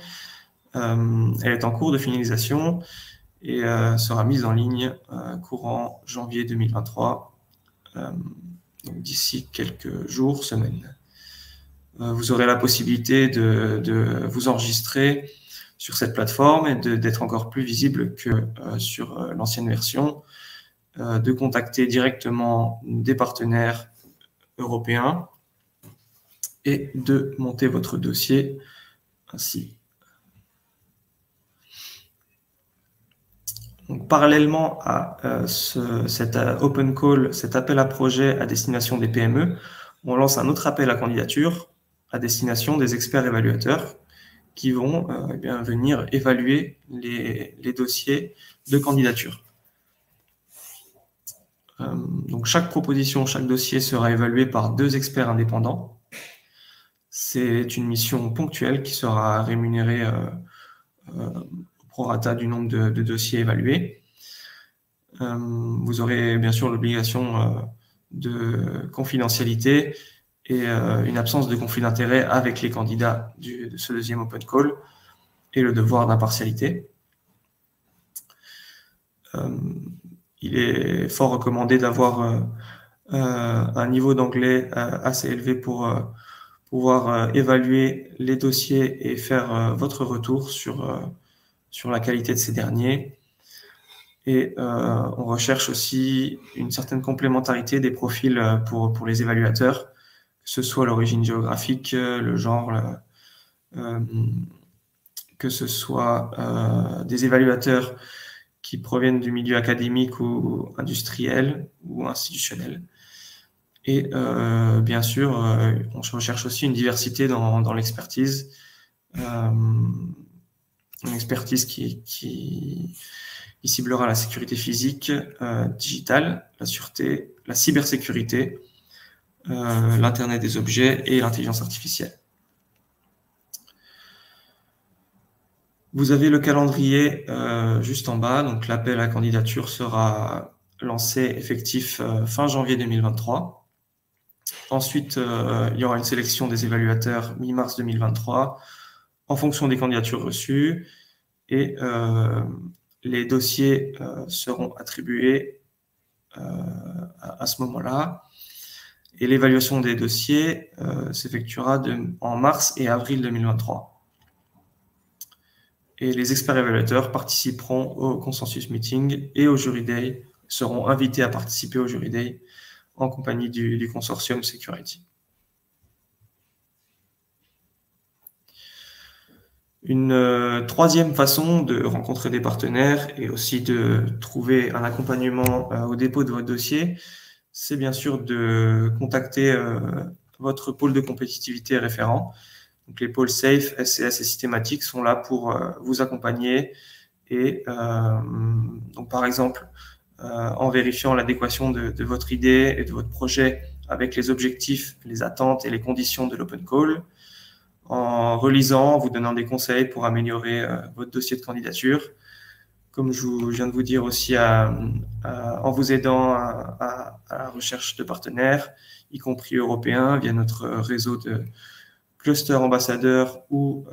Elle est en cours de finalisation et sera mise en ligne courant janvier 2023, donc d'ici quelques jours, semaines. Vous aurez la possibilité de vous enregistrer sur cette plateforme et d'être encore plus visible que sur l'ancienne version, de contacter directement des partenaires européens et de monter votre dossier ainsi. Donc, parallèlement à cet Open Call, cet appel à projet à destination des PME, on lance un autre appel à candidature à destination des experts évaluateurs qui vont venir évaluer les dossiers de candidature. Donc chaque proposition, chaque dossier sera évalué par 2 experts indépendants. C'est une mission ponctuelle qui sera rémunérée au prorata du nombre de dossiers évalués. Vous aurez bien sûr l'obligation de confidentialité et une absence de conflit d'intérêt avec les candidats de ce deuxième Open Call et le devoir d'impartialité. Il est fort recommandé d'avoir un niveau d'anglais assez élevé pour pouvoir évaluer les dossiers et faire votre retour sur la qualité de ces derniers. Et on recherche aussi une certaine complémentarité des profils pour les évaluateurs, que ce soit l'origine géographique, le genre, que ce soit des évaluateurs qui proviennent du milieu académique ou industriel ou institutionnel. Et bien sûr, on recherche aussi une diversité dans l'expertise, une expertise qui ciblera la sécurité physique, digitale, la sûreté, la cybersécurité, l'Internet des objets et l'intelligence artificielle. Vous avez le calendrier juste en bas, donc l'appel à candidature sera lancé effectif fin janvier 2023. Ensuite, il y aura une sélection des évaluateurs mi-mars 2023 en fonction des candidatures reçues et les dossiers seront attribués à ce moment-là. Et l'évaluation des dossiers s'effectuera en mars et avril 2023. Et les experts évaluateurs participeront au consensus meeting et au jury day, seront invités à participer au jury day en compagnie du consortium Security. Une troisième façon de rencontrer des partenaires et aussi de trouver un accompagnement au dépôt de votre dossier, c'est bien sûr de contacter votre pôle de compétitivité référent. Donc les pôles SAFE, SCS et Systématique sont là pour vous accompagner et donc par exemple en vérifiant l'adéquation de votre idée et de votre projet avec les objectifs, les attentes et les conditions de l'Open Call, en relisant, en vous donnant des conseils pour améliorer votre dossier de candidature, comme je viens de vous dire aussi, en vous aidant à la recherche de partenaires, y compris européens, via notre réseau de cluster ambassadeurs ou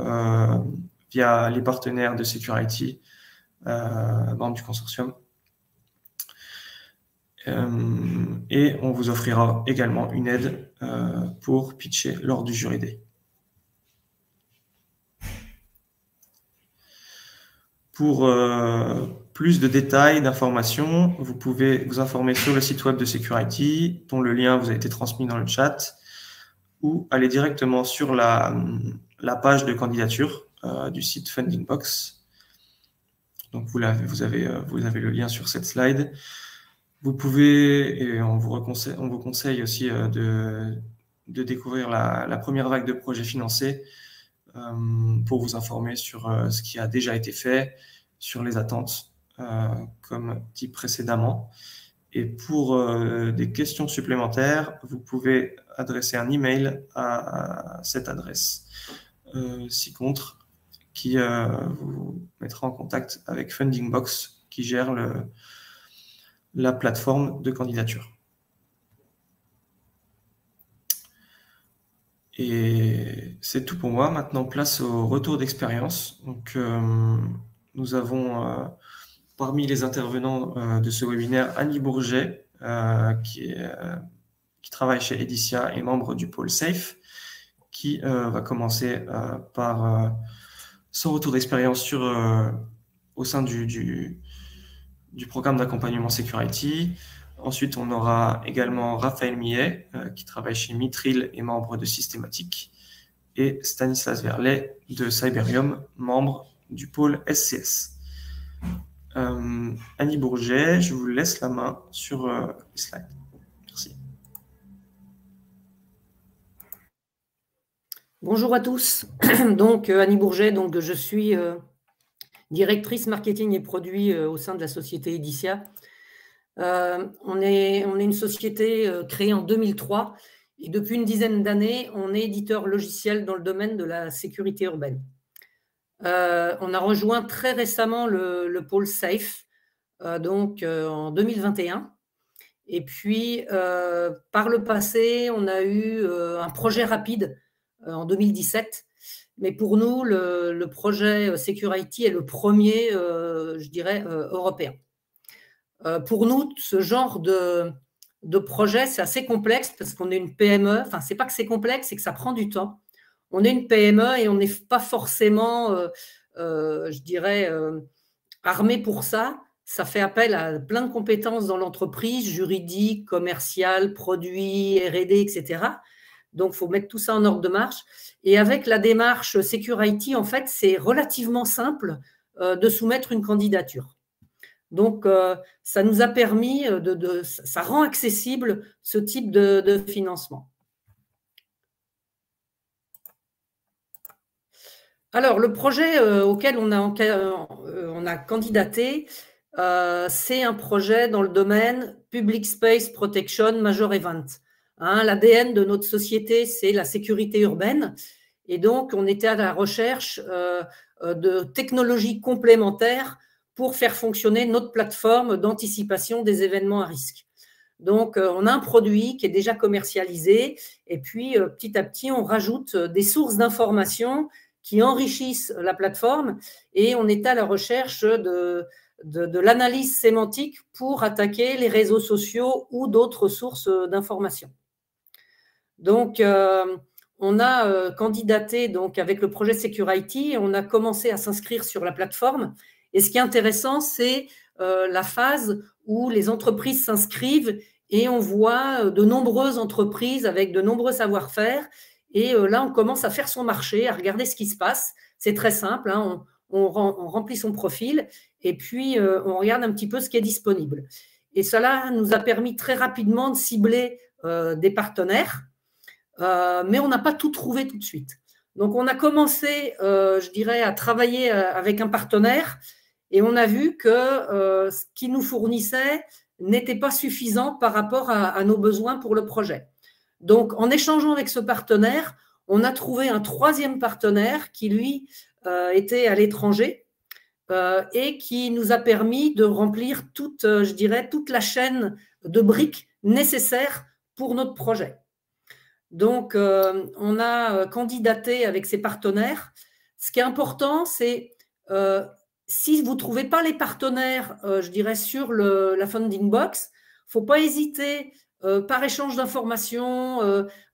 via les partenaires de Security, membres du consortium. Et on vous offrira également une aide pour pitcher lors du jury day. Pour plus de détails, d'informations, vous pouvez vous informer sur le site web de Security, dont le lien vous a été transmis dans le chat, ou aller directement sur la page de candidature du site Fundingbox. Donc vous avez le lien sur cette slide. Vous pouvez, et on vous conseille aussi de découvrir la première vague de projets financés pour vous informer sur ce qui a déjà été fait, sur les attentes, comme dit précédemment. Et pour des questions supplémentaires, vous pouvez adresser un email à cette adresse ci-contre, qui vous mettra en contact avec Fundingbox, qui gère la plateforme de candidature. Et c'est tout pour moi. Maintenant, place au retour d'expérience. Donc, nous avons parmi les intervenants de ce webinaire Annie Bourget, qui travaille chez Edicia et membre du pôle SAFE, qui va commencer par son retour d'expérience au sein du programme d'accompagnement Security. Ensuite, on aura également Raphaël Millet, qui travaille chez Mitril et membre de Systématique, et Stanislas Verlet de Cyberium, membre du pôle SCS. Annie Bourget, je vous laisse la main sur les slides. Merci. Bonjour à tous. Donc, Annie Bourget, donc, je suis directrice marketing et produits au sein de la société Edicia. On est une société créée en 2003 et depuis une dizaine d'années, on est éditeur logiciel dans le domaine de la sécurité urbaine. On a rejoint très récemment le pôle SAFE, en 2021. Et puis, par le passé, on a eu un projet rapide en 2017. Mais pour nous, le projet Security est le premier, je dirais, européen. Pour nous, ce genre de projet, c'est assez complexe parce qu'on est une PME. Enfin, ce n'est pas que c'est complexe, c'est que ça prend du temps. On est une PME et on n'est pas forcément, je dirais, armé pour ça. Ça fait appel à plein de compétences dans l'entreprise, juridique, commercial, produit, R&D, etc. Donc, il faut mettre tout ça en ordre de marche. Et avec la démarche Security, en fait, c'est relativement simple de soumettre une candidature. Donc, ça nous a permis, ça rend accessible ce type de financement. Alors, le projet auquel on a candidaté, c'est un projet dans le domaine Public Space Protection Major Event. L'ADN de notre société, c'est la sécurité urbaine. Et donc, on était à la recherche de technologies complémentaires pour faire fonctionner notre plateforme d'anticipation des événements à risque. Donc, on a un produit qui est déjà commercialisé et puis, petit à petit, on rajoute des sources d'informations qui enrichissent la plateforme et on est à la recherche de l'analyse sémantique pour attaquer les réseaux sociaux ou d'autres sources d'informations. Donc, on a candidaté donc, avec le projet Security et on a commencé à s'inscrire sur la plateforme. Et ce qui est intéressant, c'est la phase où les entreprises s'inscrivent et on voit de nombreuses entreprises avec de nombreux savoir-faire. Et là, on commence à faire son marché, à regarder ce qui se passe. C'est très simple, on remplit son profil et puis on regarde un petit peu ce qui est disponible. Et cela nous a permis très rapidement de cibler des partenaires, mais on n'a pas tout trouvé tout de suite. Donc, on a commencé, je dirais, à travailler avec un partenaire et on a vu que ce qu'il nous fournissait n'était pas suffisant par rapport à nos besoins pour le projet. Donc, en échangeant avec ce partenaire, on a trouvé un troisième partenaire qui, lui, était à l'étranger et qui nous a permis de remplir toute, je dirais, toute la chaîne de briques nécessaires pour notre projet. Donc, on a candidaté avec ces partenaires. Ce qui est important, c'est si vous ne trouvez pas les partenaires, je dirais, sur la Fundingbox, il ne faut pas hésiter, par échange d'informations,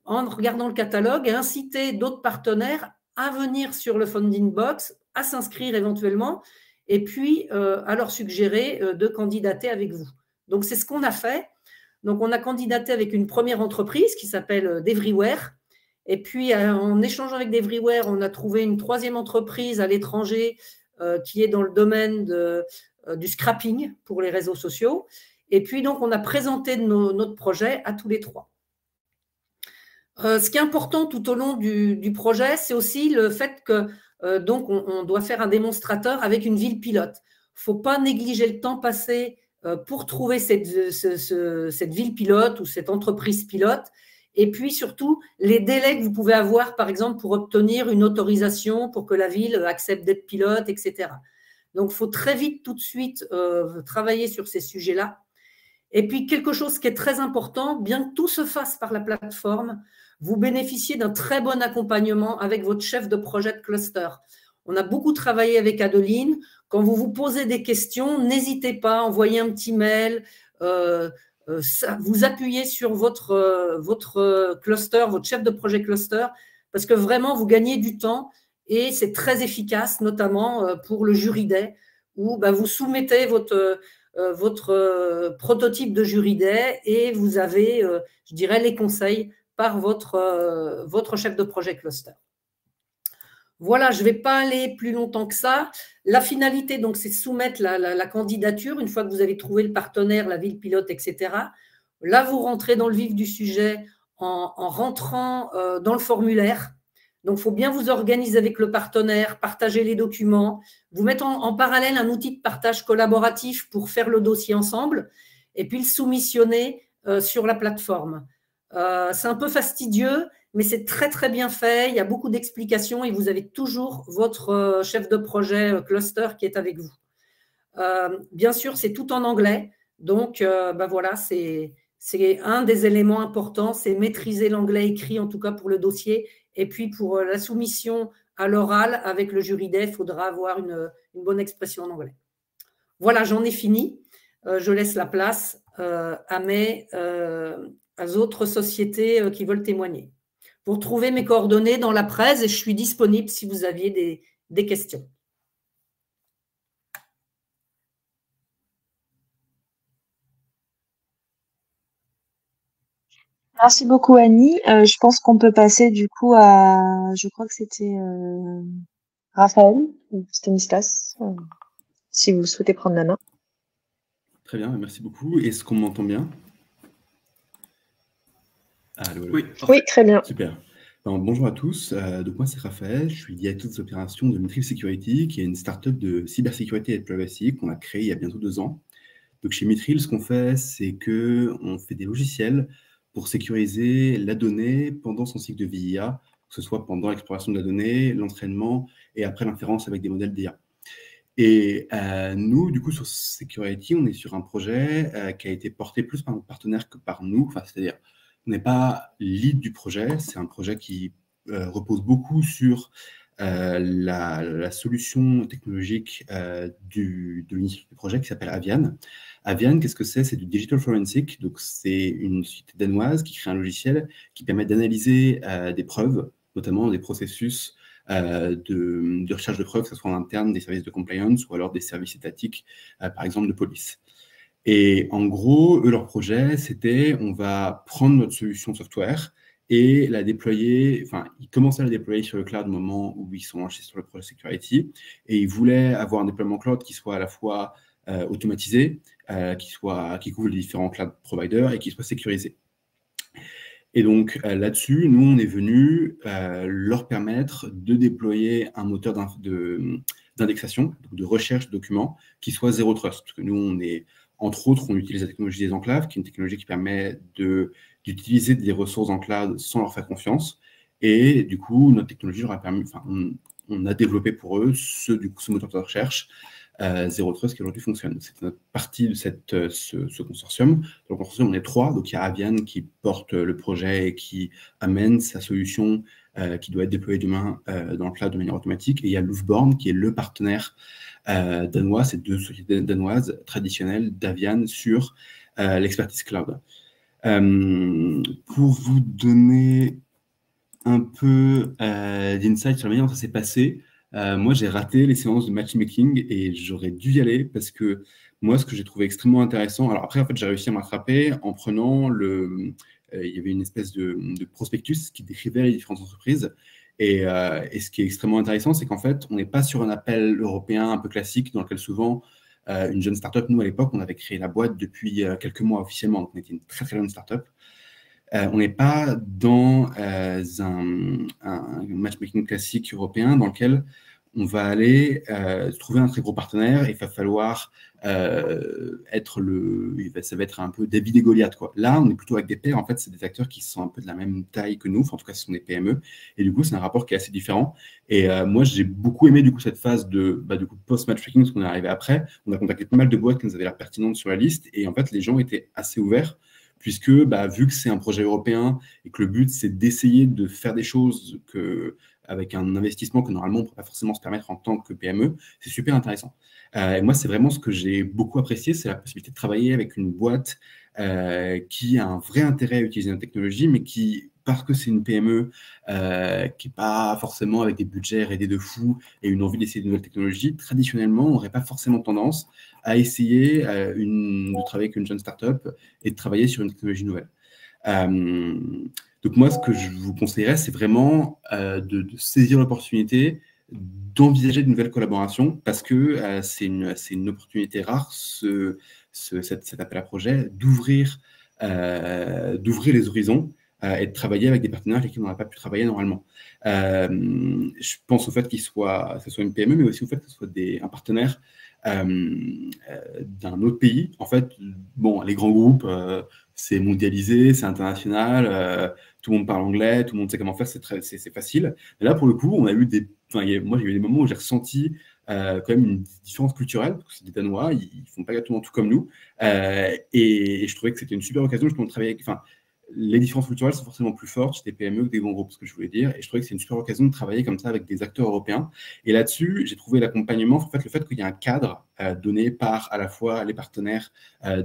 en regardant le catalogue, à inciter d'autres partenaires à venir sur le Fundingbox, à s'inscrire éventuellement. et puis à leur suggérer de candidater avec vous. Donc, c'est ce qu'on a fait. Donc, on a candidaté avec une première entreprise qui s'appelle Devriware. Et puis, en échangeant avec Devriware, on a trouvé une troisième entreprise à l'étranger qui est dans le domaine du scrapping pour les réseaux sociaux. Et puis, donc, on a présenté notre projet à tous les trois. Ce qui est important tout au long du projet, c'est aussi le fait que donc on doit faire un démonstrateur avec une ville pilote. Il ne faut pas négliger le temps passé pour trouver cette ville pilote ou cette entreprise pilote. Et puis surtout, les délais que vous pouvez avoir, par exemple, pour obtenir une autorisation pour que la ville accepte d'être pilote, etc. Donc, il faut très vite, tout de suite, travailler sur ces sujets-là. Et puis, quelque chose qui est très important, bien que tout se fasse par la plateforme, vous bénéficiez d'un très bon accompagnement avec votre chef de projet de cluster. On a beaucoup travaillé avec Adeline. Quand vous vous posez des questions, n'hésitez pas à envoyer un petit mail. Vous appuyez sur votre cluster, votre chef de projet cluster, parce que vraiment, vous gagnez du temps et c'est très efficace, notamment pour le jury day, où vous soumettez votre prototype de jury day et vous avez, je dirais, les conseils par votre chef de projet cluster. Voilà, je ne vais pas aller plus longtemps que ça. La finalité, donc, c'est de soumettre la candidature une fois que vous avez trouvé le partenaire, la ville pilote, etc. Là, vous rentrez dans le vif du sujet en rentrant dans le formulaire. Donc, il faut bien vous organiser avec le partenaire, partager les documents, vous mettre en parallèle un outil de partage collaboratif pour faire le dossier ensemble et puis le soumissionner sur la plateforme. C'est un peu fastidieux, mais c'est très, très bien fait. Il y a beaucoup d'explications et vous avez toujours votre chef de projet cluster qui est avec vous. Bien sûr, c'est tout en anglais. Donc, voilà, c'est un des éléments importants, c'est maîtriser l'anglais écrit, en tout cas pour le dossier. Et puis, pour la soumission à l'oral avec le jury day, il faudra avoir une bonne expression en anglais. Voilà, j'en ai fini. Je laisse la place à mes autres sociétés qui veulent témoigner. Vous trouvez mes coordonnées dans la presse et je suis disponible si vous aviez des questions. Merci beaucoup Annie. Je pense qu'on peut passer du coup à, je crois que c'était Raphaël ou Stanislas, si vous souhaitez prendre la main. Très bien, merci beaucoup. Est-ce qu'on m'entend bien? Allô, allô. Oui, très bien. Super. Alors, bonjour à tous. Donc moi, c'est Raphaël. Je suis directeur des opérations de Mithril Security, qui est une startup de cybersécurité et de privacy qu'on a créée il y a bientôt 2 ans. Donc chez Mithril, ce qu'on fait, c'est qu'on fait des logiciels pour sécuriser la donnée pendant son cycle de vie IA, que ce soit pendant l'exploration de la donnée, l'entraînement et après l'inférence avec des modèles d'IA. Et nous, du coup, sur Security, on est sur un projet qui a été porté plus par nos partenaires que par nous. Enfin, c'est-à-dire, on n'est pas lead du projet. C'est un projet qui repose beaucoup sur la solution technologique de l'initiative du projet qui s'appelle Avian. Avian, qu'est-ce que c'est? C'est du digital forensic. Donc, c'est une société danoise qui crée un logiciel qui permet d'analyser des preuves, notamment des processus de recherche de preuves, que ce soit en interne des services de compliance ou alors des services étatiques, par exemple de police. Et en gros, eux, leur projet, c'était on va prendre notre solution software et la déployer, enfin, ils commençaient à la déployer sur le cloud au moment où ils sont lancés sur le projet Security, et ils voulaient avoir un déploiement cloud qui soit à la fois automatisé, qui couvre les différents cloud providers et qui soit sécurisé. Et donc là-dessus, nous, on est venu leur permettre de déployer un moteur d'indexation, de recherche de documents, qui soit zéro trust. Parce que nous, entre autres, on utilise la technologie des enclaves, qui est une technologie qui permet d'utiliser des ressources en cloud sans leur faire confiance. Et du coup, notre technologie leur a permis, enfin, on a développé pour eux ce moteur de recherche Zero Trust qui aujourd'hui fonctionne. C'est notre partie de ce consortium. Dans le consortium, on est 3. Donc, il y a Avian qui porte le projet et qui amène sa solution qui doit être déployée demain dans le cloud de manière automatique. Et il y a Louvborn qui est le partenaire danois, ces 2 sociétés danoises traditionnelles d'Avian sur l'expertise cloud. Pour vous donner un peu d'insight sur la manière dont ça s'est passé, Moi, j'ai raté les séances de matchmaking et j'aurais dû y aller parce que moi, ce que j'ai trouvé extrêmement intéressant, alors après, en fait, j'ai réussi à m'attraper en prenant il y avait une espèce de prospectus qui décrivait les différentes entreprises. Et ce qui est extrêmement intéressant, c'est qu'en fait, on n'est pas sur un appel européen un peu classique dans lequel souvent une jeune startup, nous à l'époque, on avait créé la boîte depuis quelques mois officiellement, donc on était une très très jeune startup. On n'est pas dans un matchmaking classique européen dans lequel on va aller trouver un très gros partenaire et il va falloir ça va être un peu David et Goliath, quoi. Là, on est plutôt avec des pairs. En fait, c'est des acteurs qui sont un peu de la même taille que nous. Enfin, en tout cas, ce sont des PME. Et du coup, c'est un rapport qui est assez différent. Et moi, j'ai beaucoup aimé du coup cette phase de post-matchmaking, parce qu'on est arrivé après. On a contacté pas mal de boîtes qui nous avaient l'air pertinentes sur la liste. Et en fait, les gens étaient assez ouverts, puisque vu que c'est un projet européen et que le but, c'est d'essayer de faire des choses avec un investissement que normalement, on ne peut pas forcément se permettre en tant que PME, c'est super intéressant. Et moi, c'est vraiment ce que j'ai beaucoup apprécié, c'est la possibilité de travailler avec une boîte qui a un vrai intérêt à utiliser la technologie, mais qui, parce que c'est une PME qui n'est pas forcément avec des budgets aidés de fou et une envie d'essayer de nouvelles technologies, traditionnellement, on n'aurait pas forcément tendance à essayer de travailler avec une jeune startup et de travailler sur une technologie nouvelle. Donc moi, ce que je vous conseillerais, c'est vraiment de saisir l'opportunité, d'envisager de nouvelles collaborations, parce que c'est une opportunité rare, cet appel à projet, d'ouvrir les horizons et de travailler avec des partenaires avec qui on n'aurait pas pu travailler normalement. Je pense au fait que ce soit une PME, mais aussi au fait que ce soit un partenaire d'un autre pays. En fait, bon, les grands groupes, c'est mondialisé, c'est international, tout le monde parle anglais, tout le monde sait comment faire, c'est facile. Mais là, pour le coup, moi, j'ai eu des moments où j'ai ressenti quand même une différence culturelle, parce que c'est des Danois, ils font pas exactement tout comme nous. Et je trouvais que c'était une super occasion justement de travailler avec. Enfin, les différences culturelles sont forcément plus fortes chez des PME que des grands groupes, ce que je voulais dire. Et je trouvais que c'est une super occasion de travailler comme ça avec des acteurs européens. Et là-dessus, j'ai trouvé l'accompagnement, en fait, le fait qu'il y a un cadre donné par à la fois les partenaires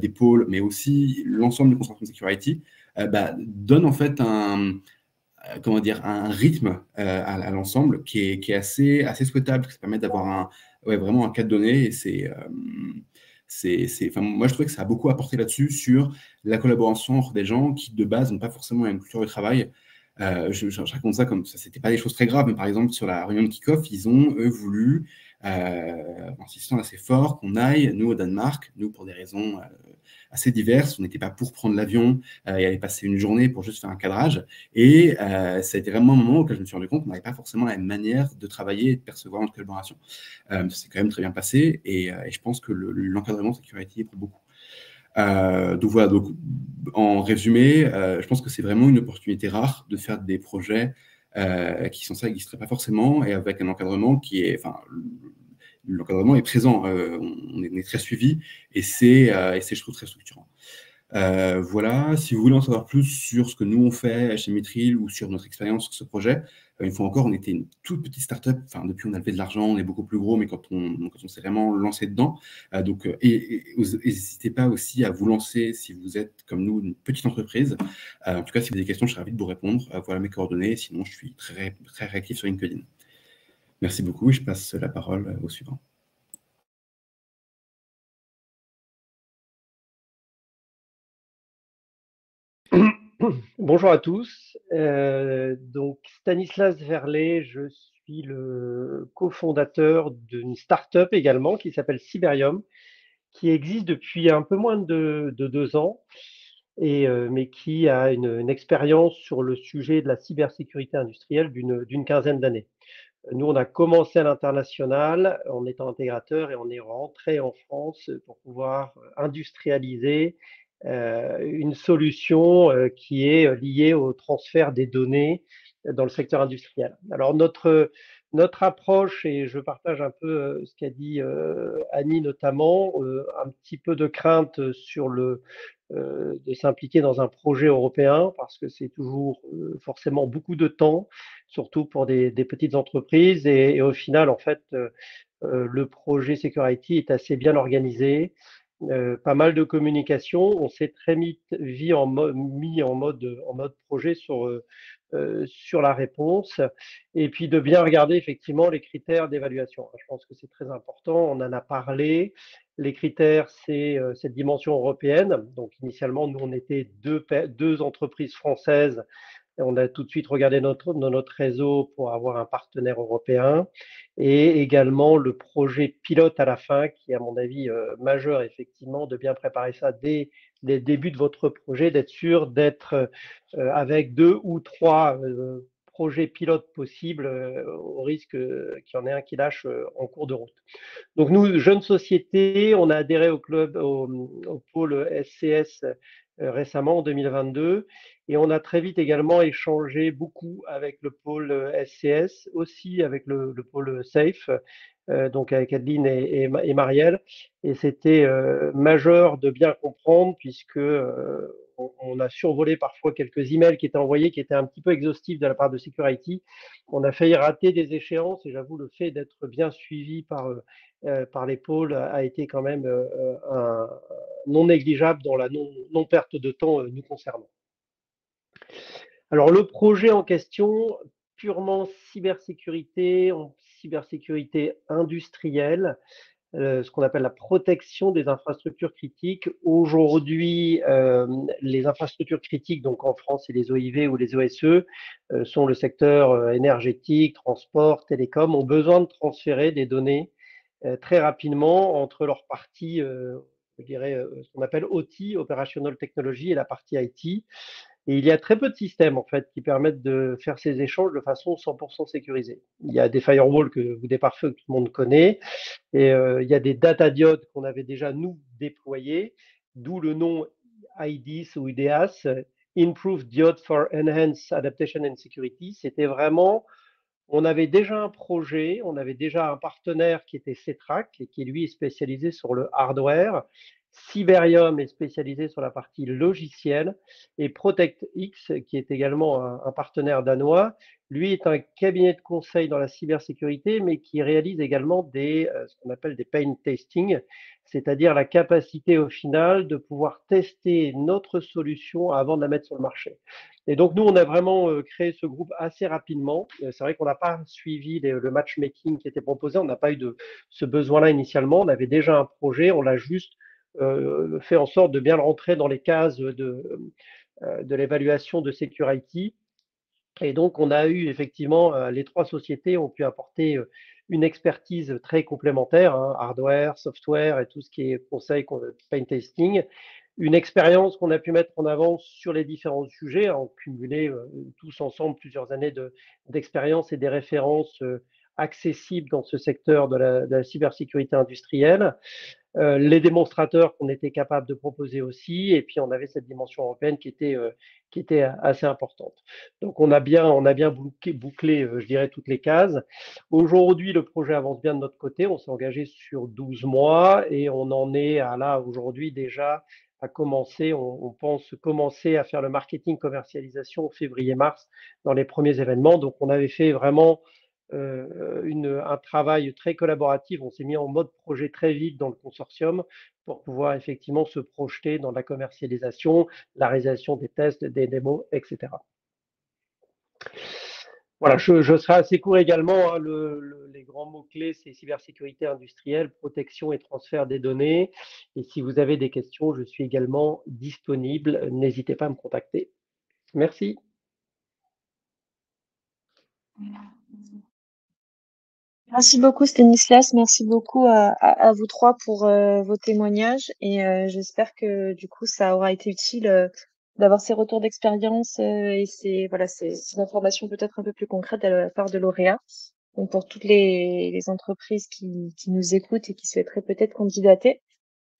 des pôles, mais aussi l'ensemble du consortium Security, donne en fait un rythme à l'ensemble qui est assez souhaitable, qui permet d'avoir vraiment un cadre donné. Et moi, je trouvais que ça a beaucoup apporté là-dessus sur la collaboration entre des gens qui, de base, n'ont pas forcément une culture de travail. Je raconte ça comme ça, c'était pas des choses très graves, mais par exemple, sur la réunion de kick-off, ils ont, eux, voulu, en insistant assez fort, qu'on aille, nous, au Danemark, nous, pour des raisons assez diverses. On n'était pas pour prendre l'avion et aller passer une journée pour juste faire un cadrage. Et ça a été vraiment un moment où je me suis rendu compte qu'on n'avait pas forcément la même manière de travailler et de percevoir notre collaboration. Ça s'est quand même très bien passé et je pense que l'encadrement Security est pour beaucoup. Donc voilà, donc en résumé, je pense que c'est vraiment une opportunité rare de faire des projets qui sont ça, qui n'existeraient pas forcément, et avec un encadrement qui est, enfin, l'encadrement est présent, on est très suivi, et c'est, je trouve, très structurant. Voilà, si vous voulez en savoir plus sur ce que nous on fait chez Mithril ou sur notre expérience sur ce projet, une fois encore, on était une toute petite startup. Enfin, depuis, on a levé de l'argent, on est beaucoup plus gros, mais quand on s'est vraiment lancé dedans, n'hésitez pas aussi à vous lancer si vous êtes comme nous une petite entreprise. En tout cas, si vous avez des questions, je serai ravi de vous répondre. Voilà mes coordonnées. Sinon, je suis très, très réactif sur LinkedIn. Merci beaucoup et je passe la parole au suivant. Bonjour à tous. Donc Stanislas Verlet, je suis le cofondateur d'une start-up également qui s'appelle Cyberium, qui existe depuis un peu moins de 2 ans, mais qui a une expérience sur le sujet de la cybersécurité industrielle d'une quinzaine d'années. Nous, on a commencé à l'international en étant intégrateur et on est rentré en France pour pouvoir industrialiser une solution qui est liée au transfert des données dans le secteur industriel. Alors notre approche, et je partage un peu ce qu'a dit Annie notamment, un petit peu de crainte sur de s'impliquer dans un projet européen parce que c'est toujours forcément beaucoup de temps, surtout pour des petites entreprises, et au final, en fait, le projet Security est assez bien organisé. Pas mal de communication. On s'est très mis en mode projet sur sur la réponse, et puis de bien regarder effectivement les critères d'évaluation. Je pense que c'est très important, on en a parlé. Les critères, c'est cette dimension européenne. Donc initialement, nous, on était deux entreprises françaises. Et on a tout de suite regardé dans notre réseau pour avoir un partenaire européen, et également le projet pilote à la fin, qui est à mon avis majeur, effectivement, de bien préparer ça dès le début de votre projet, d'être sûr d'être avec 2 ou 3 projets pilotes possibles, au risque qu'il y en ait un qui lâche en cours de route. Donc nous, jeune société, on a adhéré au club, au pôle SCS récemment en 2022, et on a très vite également échangé beaucoup avec le pôle SCS, aussi avec le pôle SAFE, donc avec Adeline et Marielle, et c'était majeur de bien comprendre, puisque on a survolé parfois quelques emails qui étaient envoyés, qui étaient un petit peu exhaustifs de la part de Security. On a failli rater des échéances, et j'avoue, le fait d'être bien suivi par les pôles a été quand même non négligeable dans la non-perte de temps nous concernant. Alors le projet en question, purement cybersécurité, cybersécurité industrielle, ce qu'on appelle la protection des infrastructures critiques. Aujourd'hui, les infrastructures critiques, donc en France, c'est les OIV ou les OSE, sont le secteur énergétique, transport, télécom, ont besoin de transférer des données très rapidement entre leur partie, je dirais, ce qu'on appelle OT, Operational Technology, et la partie IT. Et il y a très peu de systèmes en fait qui permettent de faire ces échanges de façon 100% sécurisée. Il y a des firewalls des pare-feux que tout le monde connaît, et il y a des data diodes qu'on avait déjà nous déployés, d'où le nom IDIS ou IDEAS, Improved Diode for Enhanced Adaptation and Security. C'était vraiment, on avait déjà un projet, on avait déjà un partenaire qui était Cetrac et qui lui est spécialisé sur le hardware. Cyberium est spécialisé sur la partie logicielle, et ProtectX, qui est également un partenaire danois, lui est un cabinet de conseil dans la cybersécurité, mais qui réalise également ce qu'on appelle des pain testing, c'est-à-dire la capacité au final de pouvoir tester notre solution avant de la mettre sur le marché. Et donc nous, on a vraiment créé ce groupe assez rapidement. C'est vrai qu'on n'a pas suivi le matchmaking qui était proposé, on n'a pas eu ce besoin-là initialement, on avait déjà un projet, on l'a juste fait en sorte de bien le rentrer dans les cases de l'évaluation de Security. Et donc, on a eu effectivement, les 3 sociétés ont pu apporter une expertise très complémentaire, hardware, software et tout ce qui est conseil, pain testing. Une expérience qu'on a pu mettre en avant sur les différents sujets, en cumulé tous ensemble plusieurs années d'expérience et des références accessibles dans ce secteur de la cybersécurité industrielle. Les démonstrateurs qu'on était capable de proposer aussi, et puis on avait cette dimension européenne qui était assez importante. Donc on a bien bouclé, je dirais, toutes les cases. Aujourd'hui, le projet avance bien de notre côté. On s'est engagé sur 12 mois et on en est à là aujourd'hui déjà à commencer. On pense commencer à faire le marketing commercialisation février-mars dans les premiers événements. Donc on avait fait vraiment un travail très collaboratif. On s'est mis en mode projet très vite dans le consortium pour pouvoir effectivement se projeter dans la commercialisation, la réalisation des tests, des démos, etc. Voilà, je serai assez court également. Les grands mots-clés, c'est cybersécurité industrielle, protection et transfert des données. Et si vous avez des questions, je suis également disponible. N'hésitez pas à me contacter. Merci. Merci beaucoup Stanislas, merci beaucoup à vous 3 pour vos témoignages, et j'espère que du coup ça aura été utile d'avoir ces retours d'expérience et ces informations peut-être un peu plus concrètes de la part de lauréats. Donc pour toutes les entreprises qui nous écoutent et qui souhaiteraient peut-être candidater.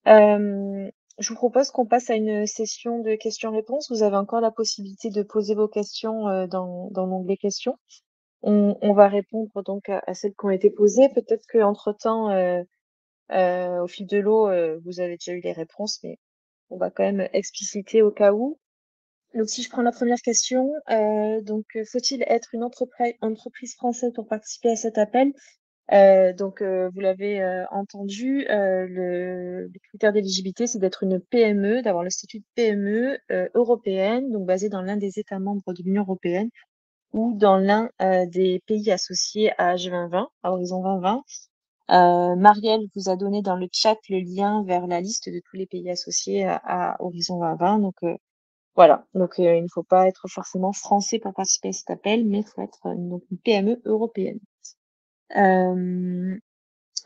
Je vous propose qu'on passe à une session de questions-réponses. Vous avez encore la possibilité de poser vos questions dans l'onglet questions. On va répondre donc à celles qui ont été posées. Peut-être qu'entre-temps, au fil de l'eau, vous avez déjà eu les réponses, mais on va quand même expliciter au cas où. Donc, si je prends la première question, faut-il être une entreprise française pour participer à cet appel? Vous l'avez entendu, le critère d'éligibilité, c'est d'être une PME, d'avoir le statut de PME européenne, donc basée dans l'un des États membres de l'Union européenne, ou dans l'un des pays associés à H2020, à Horizon 2020. Marielle vous a donné dans le chat le lien vers la liste de tous les pays associés à Horizon 2020. Donc voilà, donc il ne faut pas être forcément français pour participer à cet appel, mais il faut être donc une PME européenne.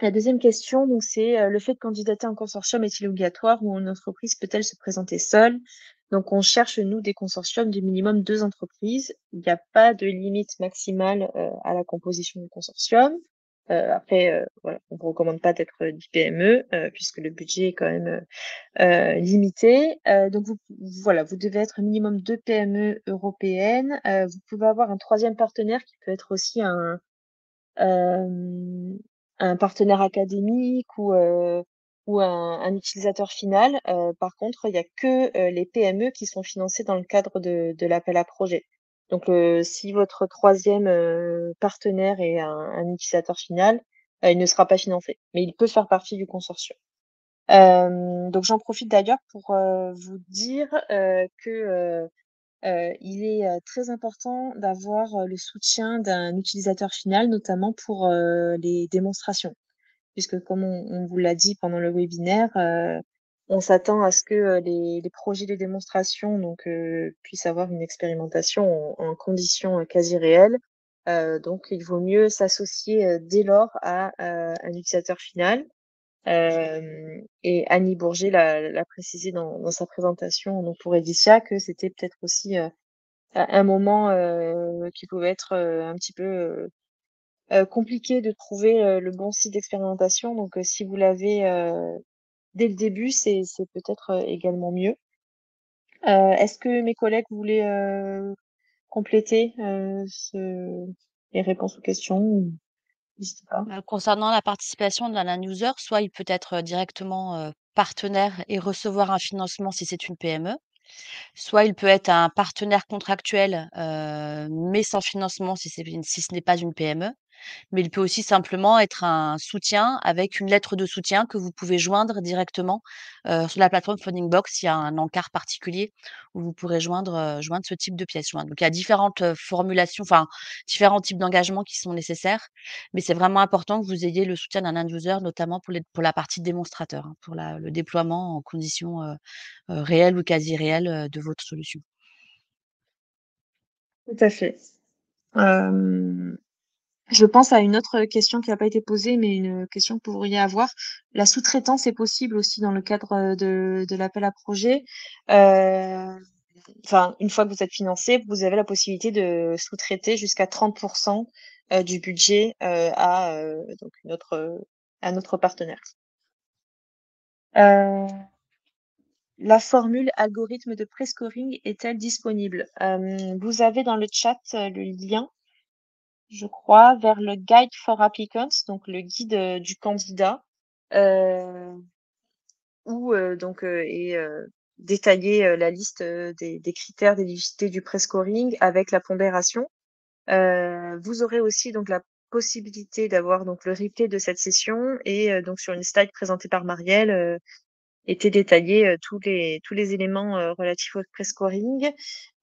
La deuxième question, donc c'est le fait de candidater à un consortium est-il obligatoire ou une entreprise peut-elle se présenter seule? Donc on cherche nous des consortiums de minimum 2 entreprises. Il n'y a pas de limite maximale à la composition du consortium. Après, voilà, on vous recommande pas d'être 10 PME puisque le budget est quand même limité. Donc voilà, vous devez être minimum 2 PME européennes. Vous pouvez avoir un troisième partenaire qui peut être aussi un partenaire académique ou un utilisateur final. Par contre, il y a que les PME qui sont financées dans le cadre de l'appel à projet. Donc, si votre troisième partenaire est un utilisateur final, il ne sera pas financé, mais il peut faire partie du consortium. Donc, j'en profite d'ailleurs pour vous dire que il est très important d'avoir le soutien d'un utilisateur final, notamment pour les démonstrations. Puisque comme on vous l'a dit pendant le webinaire, on s'attend à ce que les projets de démonstration donc, puissent avoir une expérimentation en conditions quasi réelles. Donc, il vaut mieux s'associer dès lors à un utilisateur final. Et Annie Bourget l'a précisé dans sa présentation donc pour Editia que c'était peut-être aussi un moment qui pouvait être un petit peu compliqué de trouver le bon site d'expérimentation. Donc, si vous l'avez dès le début, c'est peut-être également mieux. Est-ce que mes collègues voulaient compléter les réponses aux questions? N'hésitez pas. Concernant la participation d'un user, soit il peut être directement partenaire et recevoir un financement si c'est une PME, soit il peut être un partenaire contractuel, mais sans financement si ce n'est pas une PME. Mais il peut aussi simplement être un soutien avec une lettre de soutien que vous pouvez joindre directement, sur la plateforme Fundingbox. Il y a un encart particulier où vous pourrez joindre ce type de pièce jointe. Donc il y a différentes, formulations, enfin différents types d'engagements qui sont nécessaires, mais c'est vraiment important que vous ayez le soutien d'un end user, notamment pour la partie démonstrateur, hein, pour le déploiement en conditions, réelles ou quasi réelles, de votre solution. Tout à fait. Je pense à une autre question qui n'a pas été posée, mais une question que vous pourriez avoir. La sous-traitance est possible aussi dans le cadre de l'appel à projet. Enfin, une fois que vous êtes financé, vous avez la possibilité de sous-traiter jusqu'à 30% du budget à donc un autre partenaire. La formule algorithme de prescoring est-elle disponible? Vous avez dans le chat le lien, je crois, vers le Guide for Applicants, donc le guide du candidat, où donc est détaillée la liste des critères d'éligibilité du prescoring avec la pondération. Vous aurez aussi donc la possibilité d'avoir donc le replay de cette session et donc sur une slide présentée par Marielle étaient détaillés tous les éléments relatifs au prescoring.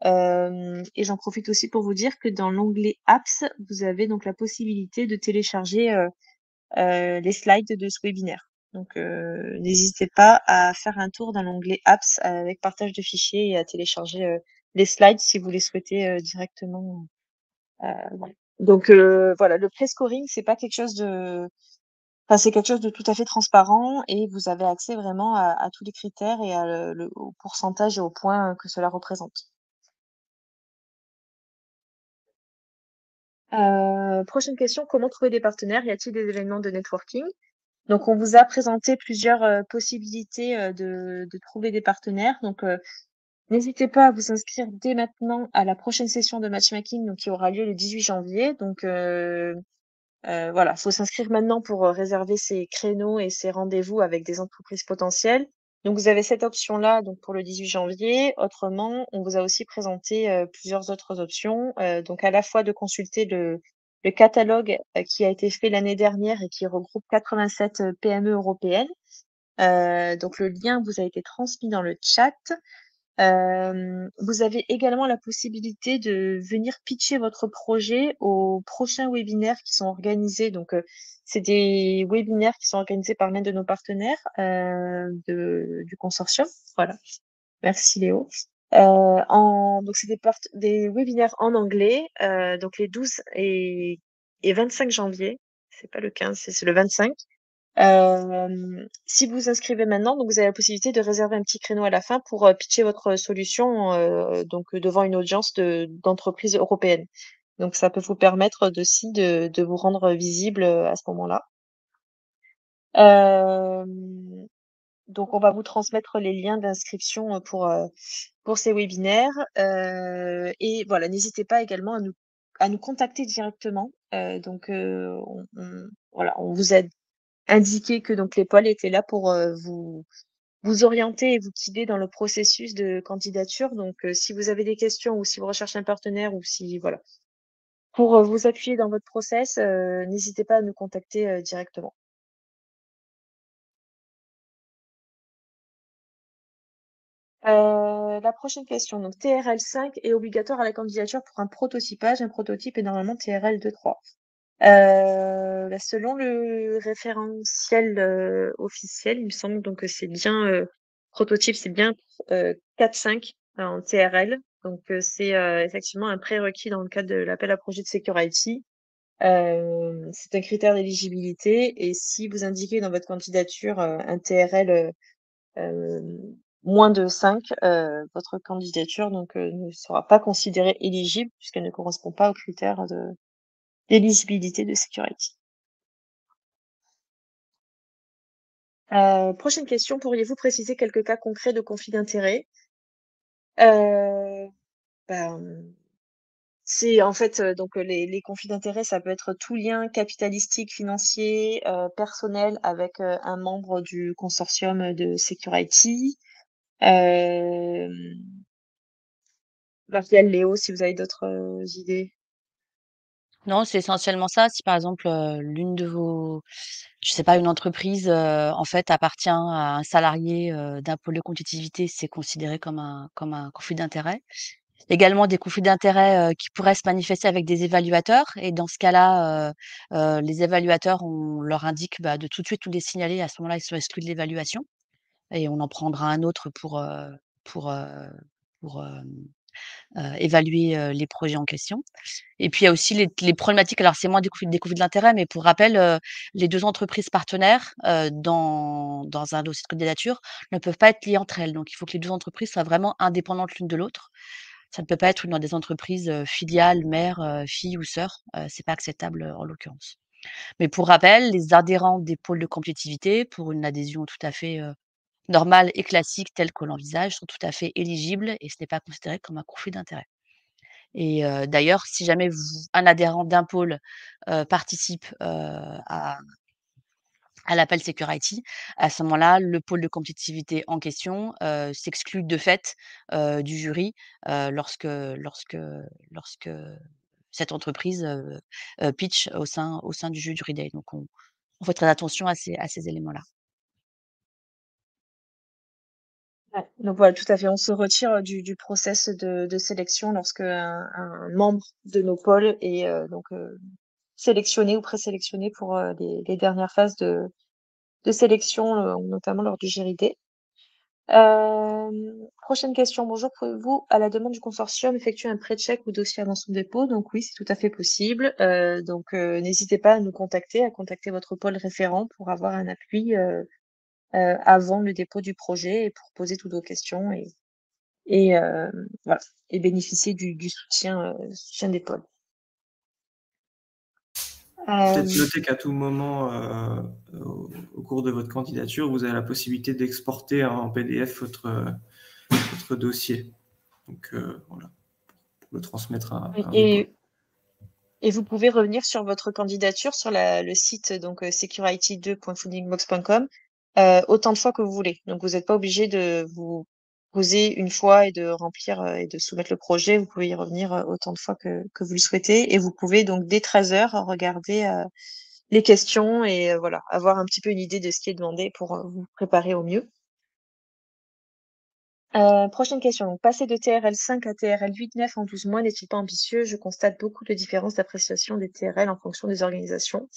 Et j'en profite aussi pour vous dire que dans l'onglet Apps, vous avez donc la possibilité de télécharger les slides de ce webinaire. Donc, n'hésitez pas à faire un tour dans l'onglet Apps avec partage de fichiers et à télécharger les slides si vous les souhaitez directement. Voilà. Donc, voilà, le prescoring, c'est pas quelque chose de Enfin, c'est quelque chose de tout à fait transparent et vous avez accès vraiment à tous les critères et au pourcentage et aux points que cela représente. Prochaine question, comment trouver des partenaires? Y a-t-il des événements de networking? Donc, on vous a présenté plusieurs possibilités de trouver des partenaires. Donc, n'hésitez pas à vous inscrire dès maintenant à la prochaine session de matchmaking donc, qui aura lieu le 18 janvier. Donc, voilà, faut s'inscrire maintenant pour réserver ces créneaux et ces rendez-vous avec des entreprises potentielles. Donc, vous avez cette option-là donc pour le 18 janvier. Autrement, on vous a aussi présenté plusieurs autres options. Donc, à la fois de consulter le catalogue qui a été fait l'année dernière et qui regroupe 87 PME européennes. Donc, le lien vous a été transmis dans le chat. Vous avez également la possibilité de venir pitcher votre projet aux prochains webinaires qui sont organisés. Donc, c'est des webinaires qui sont organisés par l'un de nos partenaires du consortium. Voilà. Merci Léo. Donc, c'est des webinaires en anglais, donc les 12 et 25 janvier. C'est pas le 15, c'est le 25. Si vous vous inscrivez maintenant, donc vous avez la possibilité de réserver un petit créneau à la fin pour pitcher votre solution donc devant une audience d'entreprises européennes. Donc ça peut vous permettre de vous rendre visible à ce moment-là. Euh, donc on va vous transmettre les liens d'inscription pour ces webinaires. Et voilà, n'hésitez pas également à nous contacter directement. Voilà, on vous a indiqué que donc les pôles étaient là pour vous orienter et vous guider dans le processus de candidature. Donc, si vous avez des questions ou si vous recherchez un partenaire ou si voilà, pour vous appuyer dans votre process, n'hésitez pas à nous contacter directement. La prochaine question, donc TRL5 est obligatoire à la candidature pour un prototypage. Un prototype est normalement TRL 2.3. Selon le référentiel officiel, il me semble donc que c'est bien prototype, c'est bien 4.5 en TRL. Donc c'est effectivement un prérequis dans le cadre de l'appel à projet de Security. C'est un critère d'éligibilité et si vous indiquez dans votre candidature un TRL moins de 5, votre candidature donc ne sera pas considérée éligible puisqu'elle ne correspond pas aux critères d'éligibilité de Security. Prochaine question, pourriez-vous préciser quelques cas concrets de conflit d'intérêts? C'est en fait donc les conflits d'intérêts, ça peut être tout lien capitalistique, financier, personnel avec un membre du consortium de Security. Raphaël, Léo, si vous avez d'autres idées. Non, c'est essentiellement ça. Si par exemple, je sais pas, une entreprise, en fait, appartient à un salarié, d'un pôle de compétitivité, c'est considéré comme un conflit d'intérêts. Également des conflits d'intérêts, qui pourraient se manifester avec des évaluateurs et dans ce cas-là, les évaluateurs, on leur indique, bah, de tout de suite nous les signaler. À ce moment-là, ils sont exclus de l'évaluation et on en prendra un autre pour, heu, pour, évaluer, les projets en question. Et puis il y a aussi les problématiques, alors c'est moins des conflits d'intérêts, mais pour rappel, les 2 entreprises partenaires, dans un dossier de candidature ne peuvent pas être liées entre elles. Donc il faut que les 2 entreprises soient vraiment indépendantes l'une de l'autre. Ça ne peut pas être une dans des entreprises, filiales, mères, filles ou sœurs, c'est pas acceptable, en l'occurrence. Mais pour rappel, les adhérents des pôles de compétitivité, pour une adhésion tout à fait, normale et classique telle qu'on l'envisage, sont tout à fait éligibles et ce n'est pas considéré comme un conflit d'intérêts. Et d'ailleurs, si jamais un adhérent d'un pôle, participe, à l'appel Security, à ce moment-là, le pôle de compétitivité en question, s'exclut de fait, du jury, lorsque cette entreprise, pitch au sein du jury day. Donc on fait très attention à ces éléments-là. Ouais, donc voilà, tout à fait. On se retire du process de sélection lorsque un membre de nos pôles est sélectionné ou présélectionné pour les dernières phases de sélection, notamment lors du GRID. Prochaine question. Bonjour, pouvez-vous, à la demande du consortium, effectuer un pré-check ou dossier avant son dépôt? Donc oui, c'est tout à fait possible. N'hésitez pas à nous contacter, à contacter votre pôle référent pour avoir un appui avant le dépôt du projet et pour poser toutes vos questions et voilà, et bénéficier du soutien des pôles. Peut-être noter qu'à tout moment, au cours de votre candidature, vous avez la possibilité d'exporter en PDF votre dossier. Donc voilà, pour le transmettre à un des pôles. Et vous pouvez revenir sur votre candidature sur le site donc security2.foodingbox.com autant de fois que vous voulez. Donc vous n'êtes pas obligé de vous poser une fois et de remplir et de soumettre le projet. Vous pouvez y revenir autant de fois que vous le souhaitez. Et vous pouvez donc dès 13h regarder les questions et voilà, avoir un petit peu une idée de ce qui est demandé pour vous préparer au mieux. Prochaine question. Donc, passer de TRL 5 à TRL 8-9 en 12 mois n'est-il pas ambitieux? Je constate beaucoup de différences d'appréciation des TRL en fonction des organisations.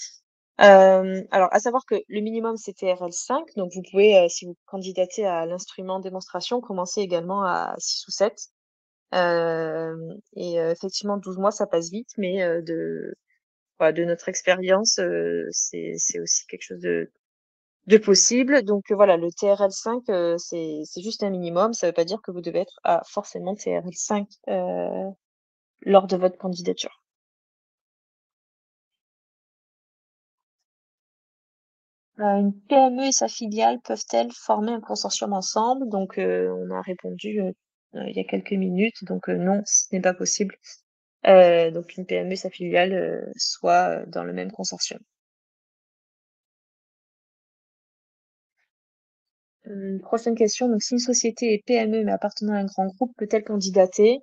Alors, à savoir que le minimum, c'est TRL 5. Donc, vous pouvez, si vous candidatez à l'instrument démonstration, commencer également à 6 ou 7. Effectivement, 12 mois, ça passe vite, mais voilà, de notre expérience, c'est aussi quelque chose de possible. Donc voilà, le TRL 5, c'est juste un minimum. Ça veut pas dire que vous devez être à forcément TRL 5 lors de votre candidature. Une PME et sa filiale peuvent-elles former un consortium ensemble? Donc on a répondu il y a quelques minutes. Donc non, ce n'est pas possible. Donc une PME et sa filiale soient dans le même consortium. Prochaine question. Donc si une société est PME mais appartenant à un grand groupe, peut-elle candidater?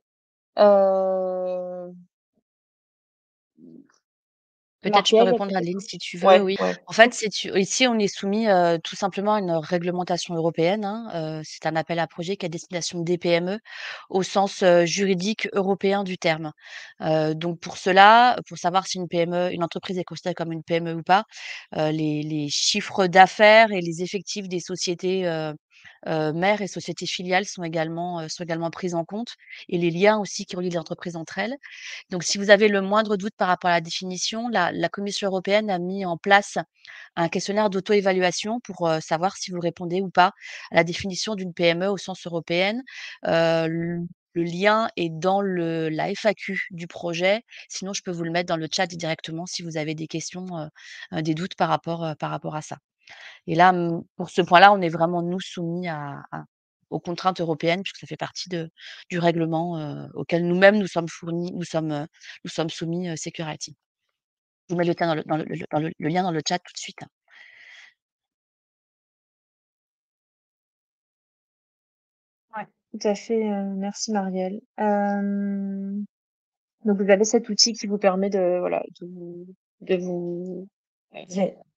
Peut-être je peux Marielle, il y a répondre quelque Adeline chose? si tu veux, Ouais, oui. ouais. En fait, c'est tu ici, on est soumis, tout simplement à une réglementation européenne, hein, c'est un appel à projets qui est à destination des PME au sens, juridique européen du terme. Donc pour cela, pour savoir si une entreprise est considérée comme une PME ou pas, les chiffres d'affaires et les effectifs des sociétés, mères et sociétés filiales sont également pris en compte et les liens aussi qui relient les entreprises entre elles. Donc si vous avez le moindre doute par rapport à la définition, la Commission européenne a mis en place un questionnaire d'auto-évaluation pour, savoir si vous répondez ou pas à la définition d'une PME au sens européenne. Le lien est dans la FAQ du projet. Sinon, je peux vous le mettre dans le chat directement si vous avez des questions, des doutes par rapport à ça. Et là, pour ce point-là, on est vraiment nous soumis aux contraintes européennes puisque ça fait partie du règlement, auquel nous-mêmes nous sommes fournis nous sommes soumis, Security. Je vous mets le lien le lien dans le chat tout de suite. Ouais, tout à fait, merci Marielle. Donc vous avez cet outil qui vous permet de voilà, de vous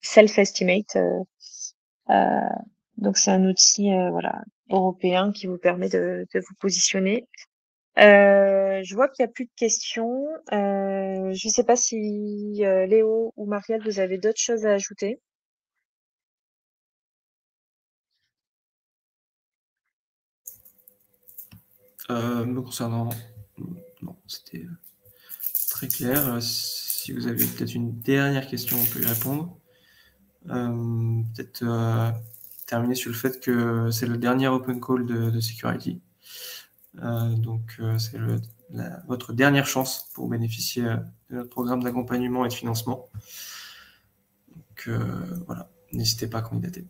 self-estimate, heu, donc c'est un outil, voilà, européen qui vous permet de vous positionner. Je vois qu'il y a plus de questions. Je sais pas si, Léo ou Marielle, vous avez d'autres choses à ajouter? Me concernant, non, c'était très clair. Si vous avez peut-être une dernière question, on peut y répondre. Peut-être terminer sur le fait que c'est le dernier open call de Security. Donc c'est votre dernière chance pour bénéficier de notre programme d'accompagnement et de financement. Donc voilà, n'hésitez pas à candidater.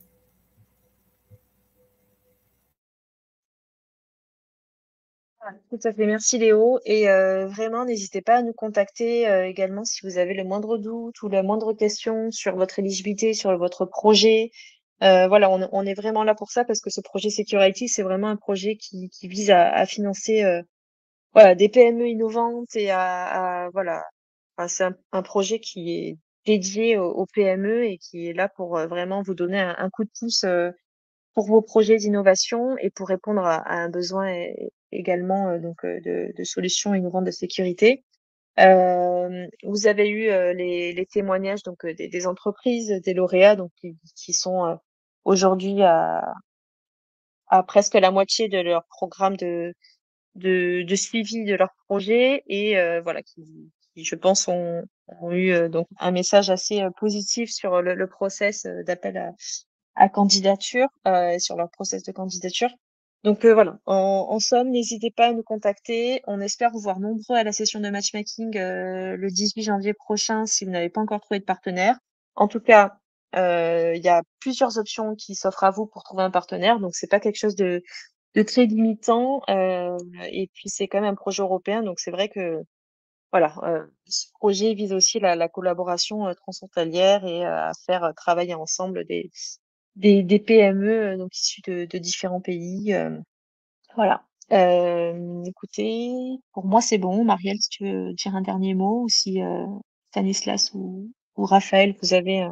Tout à fait, merci Léo. Et vraiment, n'hésitez pas à nous contacter également si vous avez le moindre doute ou la moindre question sur votre éligibilité, sur votre projet. Voilà, on est vraiment là pour ça parce que ce projet Security, c'est vraiment un projet qui vise à financer voilà, des PME innovantes et voilà, enfin, c'est un projet qui est dédié aux PME et qui est là pour vraiment vous donner un coup de pouce pour vos projets d'innovation et pour répondre à un besoin également donc de solutions innovantes de sécurité. Vous avez eu les témoignages donc des entreprises, des lauréats donc qui sont aujourd'hui à presque la moitié de leur programme de suivi de leur projet et voilà qui je pense ont eu donc un message assez positif sur le process d'appel à candidature sur leur process de candidature. Donc voilà, en somme, n'hésitez pas à nous contacter. On espère vous voir nombreux à la session de matchmaking le 18 janvier prochain si vous n'avez pas encore trouvé de partenaire. En tout cas, il y a plusieurs options qui s'offrent à vous pour trouver un partenaire, donc c'est pas quelque chose de très limitant. Et puis c'est quand même un projet européen, donc c'est vrai que voilà, ce projet vise aussi la collaboration transfrontalière et à faire travailler ensemble des PME donc issues de différents pays. Voilà. Écoutez, pour moi c'est bon. Marielle, si tu veux dire un dernier mot ou si Stanislas ou Raphaël, vous avez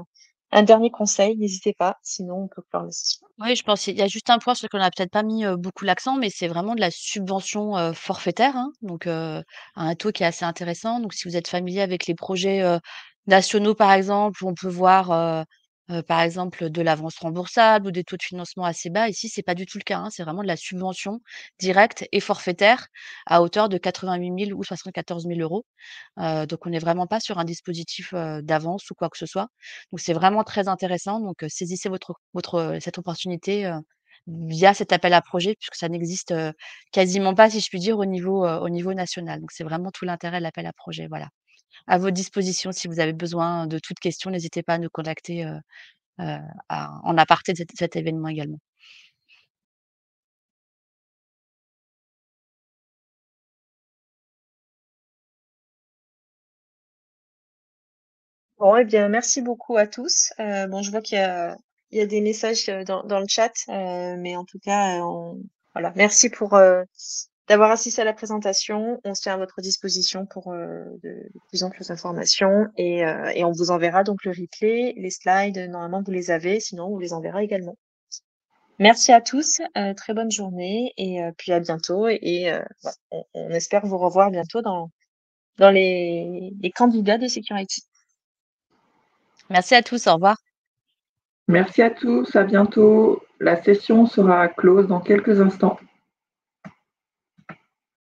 un dernier conseil, n'hésitez pas, sinon on peut clore la session. Oui, je pense qu'il y a juste un point sur lequel on n'a peut-être pas mis, beaucoup l'accent, mais c'est vraiment de la subvention, forfaitaire, hein, donc à un taux qui est assez intéressant. Donc si vous êtes familier avec les projets, nationaux, par exemple, où on peut voir, par exemple, de l'avance remboursable ou des taux de financement assez bas. Ici, c'est pas du tout le cas, hein, c'est vraiment de la subvention directe et forfaitaire à hauteur de 88 000 ou 74 000 €. Donc on n'est vraiment pas sur un dispositif, d'avance ou quoi que ce soit. Donc c'est vraiment très intéressant, donc saisissez cette opportunité, via cet appel à projet puisque ça n'existe, quasiment pas, si je puis dire, au niveau national. Donc c'est vraiment tout l'intérêt de l'appel à projet, voilà. À votre disposition si vous avez besoin de toute question, n'hésitez pas à nous contacter, en aparté de cet événement également. Bon, eh bien, merci beaucoup à tous. Bon, je vois il y a des messages dans le chat, mais en tout cas, voilà. Merci pour d'avoir assisté à la présentation. On se tient à votre disposition pour de plus amples informations et on vous enverra donc le replay, les slides. Normalement, vous les avez, sinon on vous les enverra également. Merci à tous, très bonne journée et puis à bientôt. Voilà, on espère vous revoir bientôt dans les candidats de Security. Merci à tous, au revoir. Merci à tous, à bientôt. La session sera close dans quelques instants.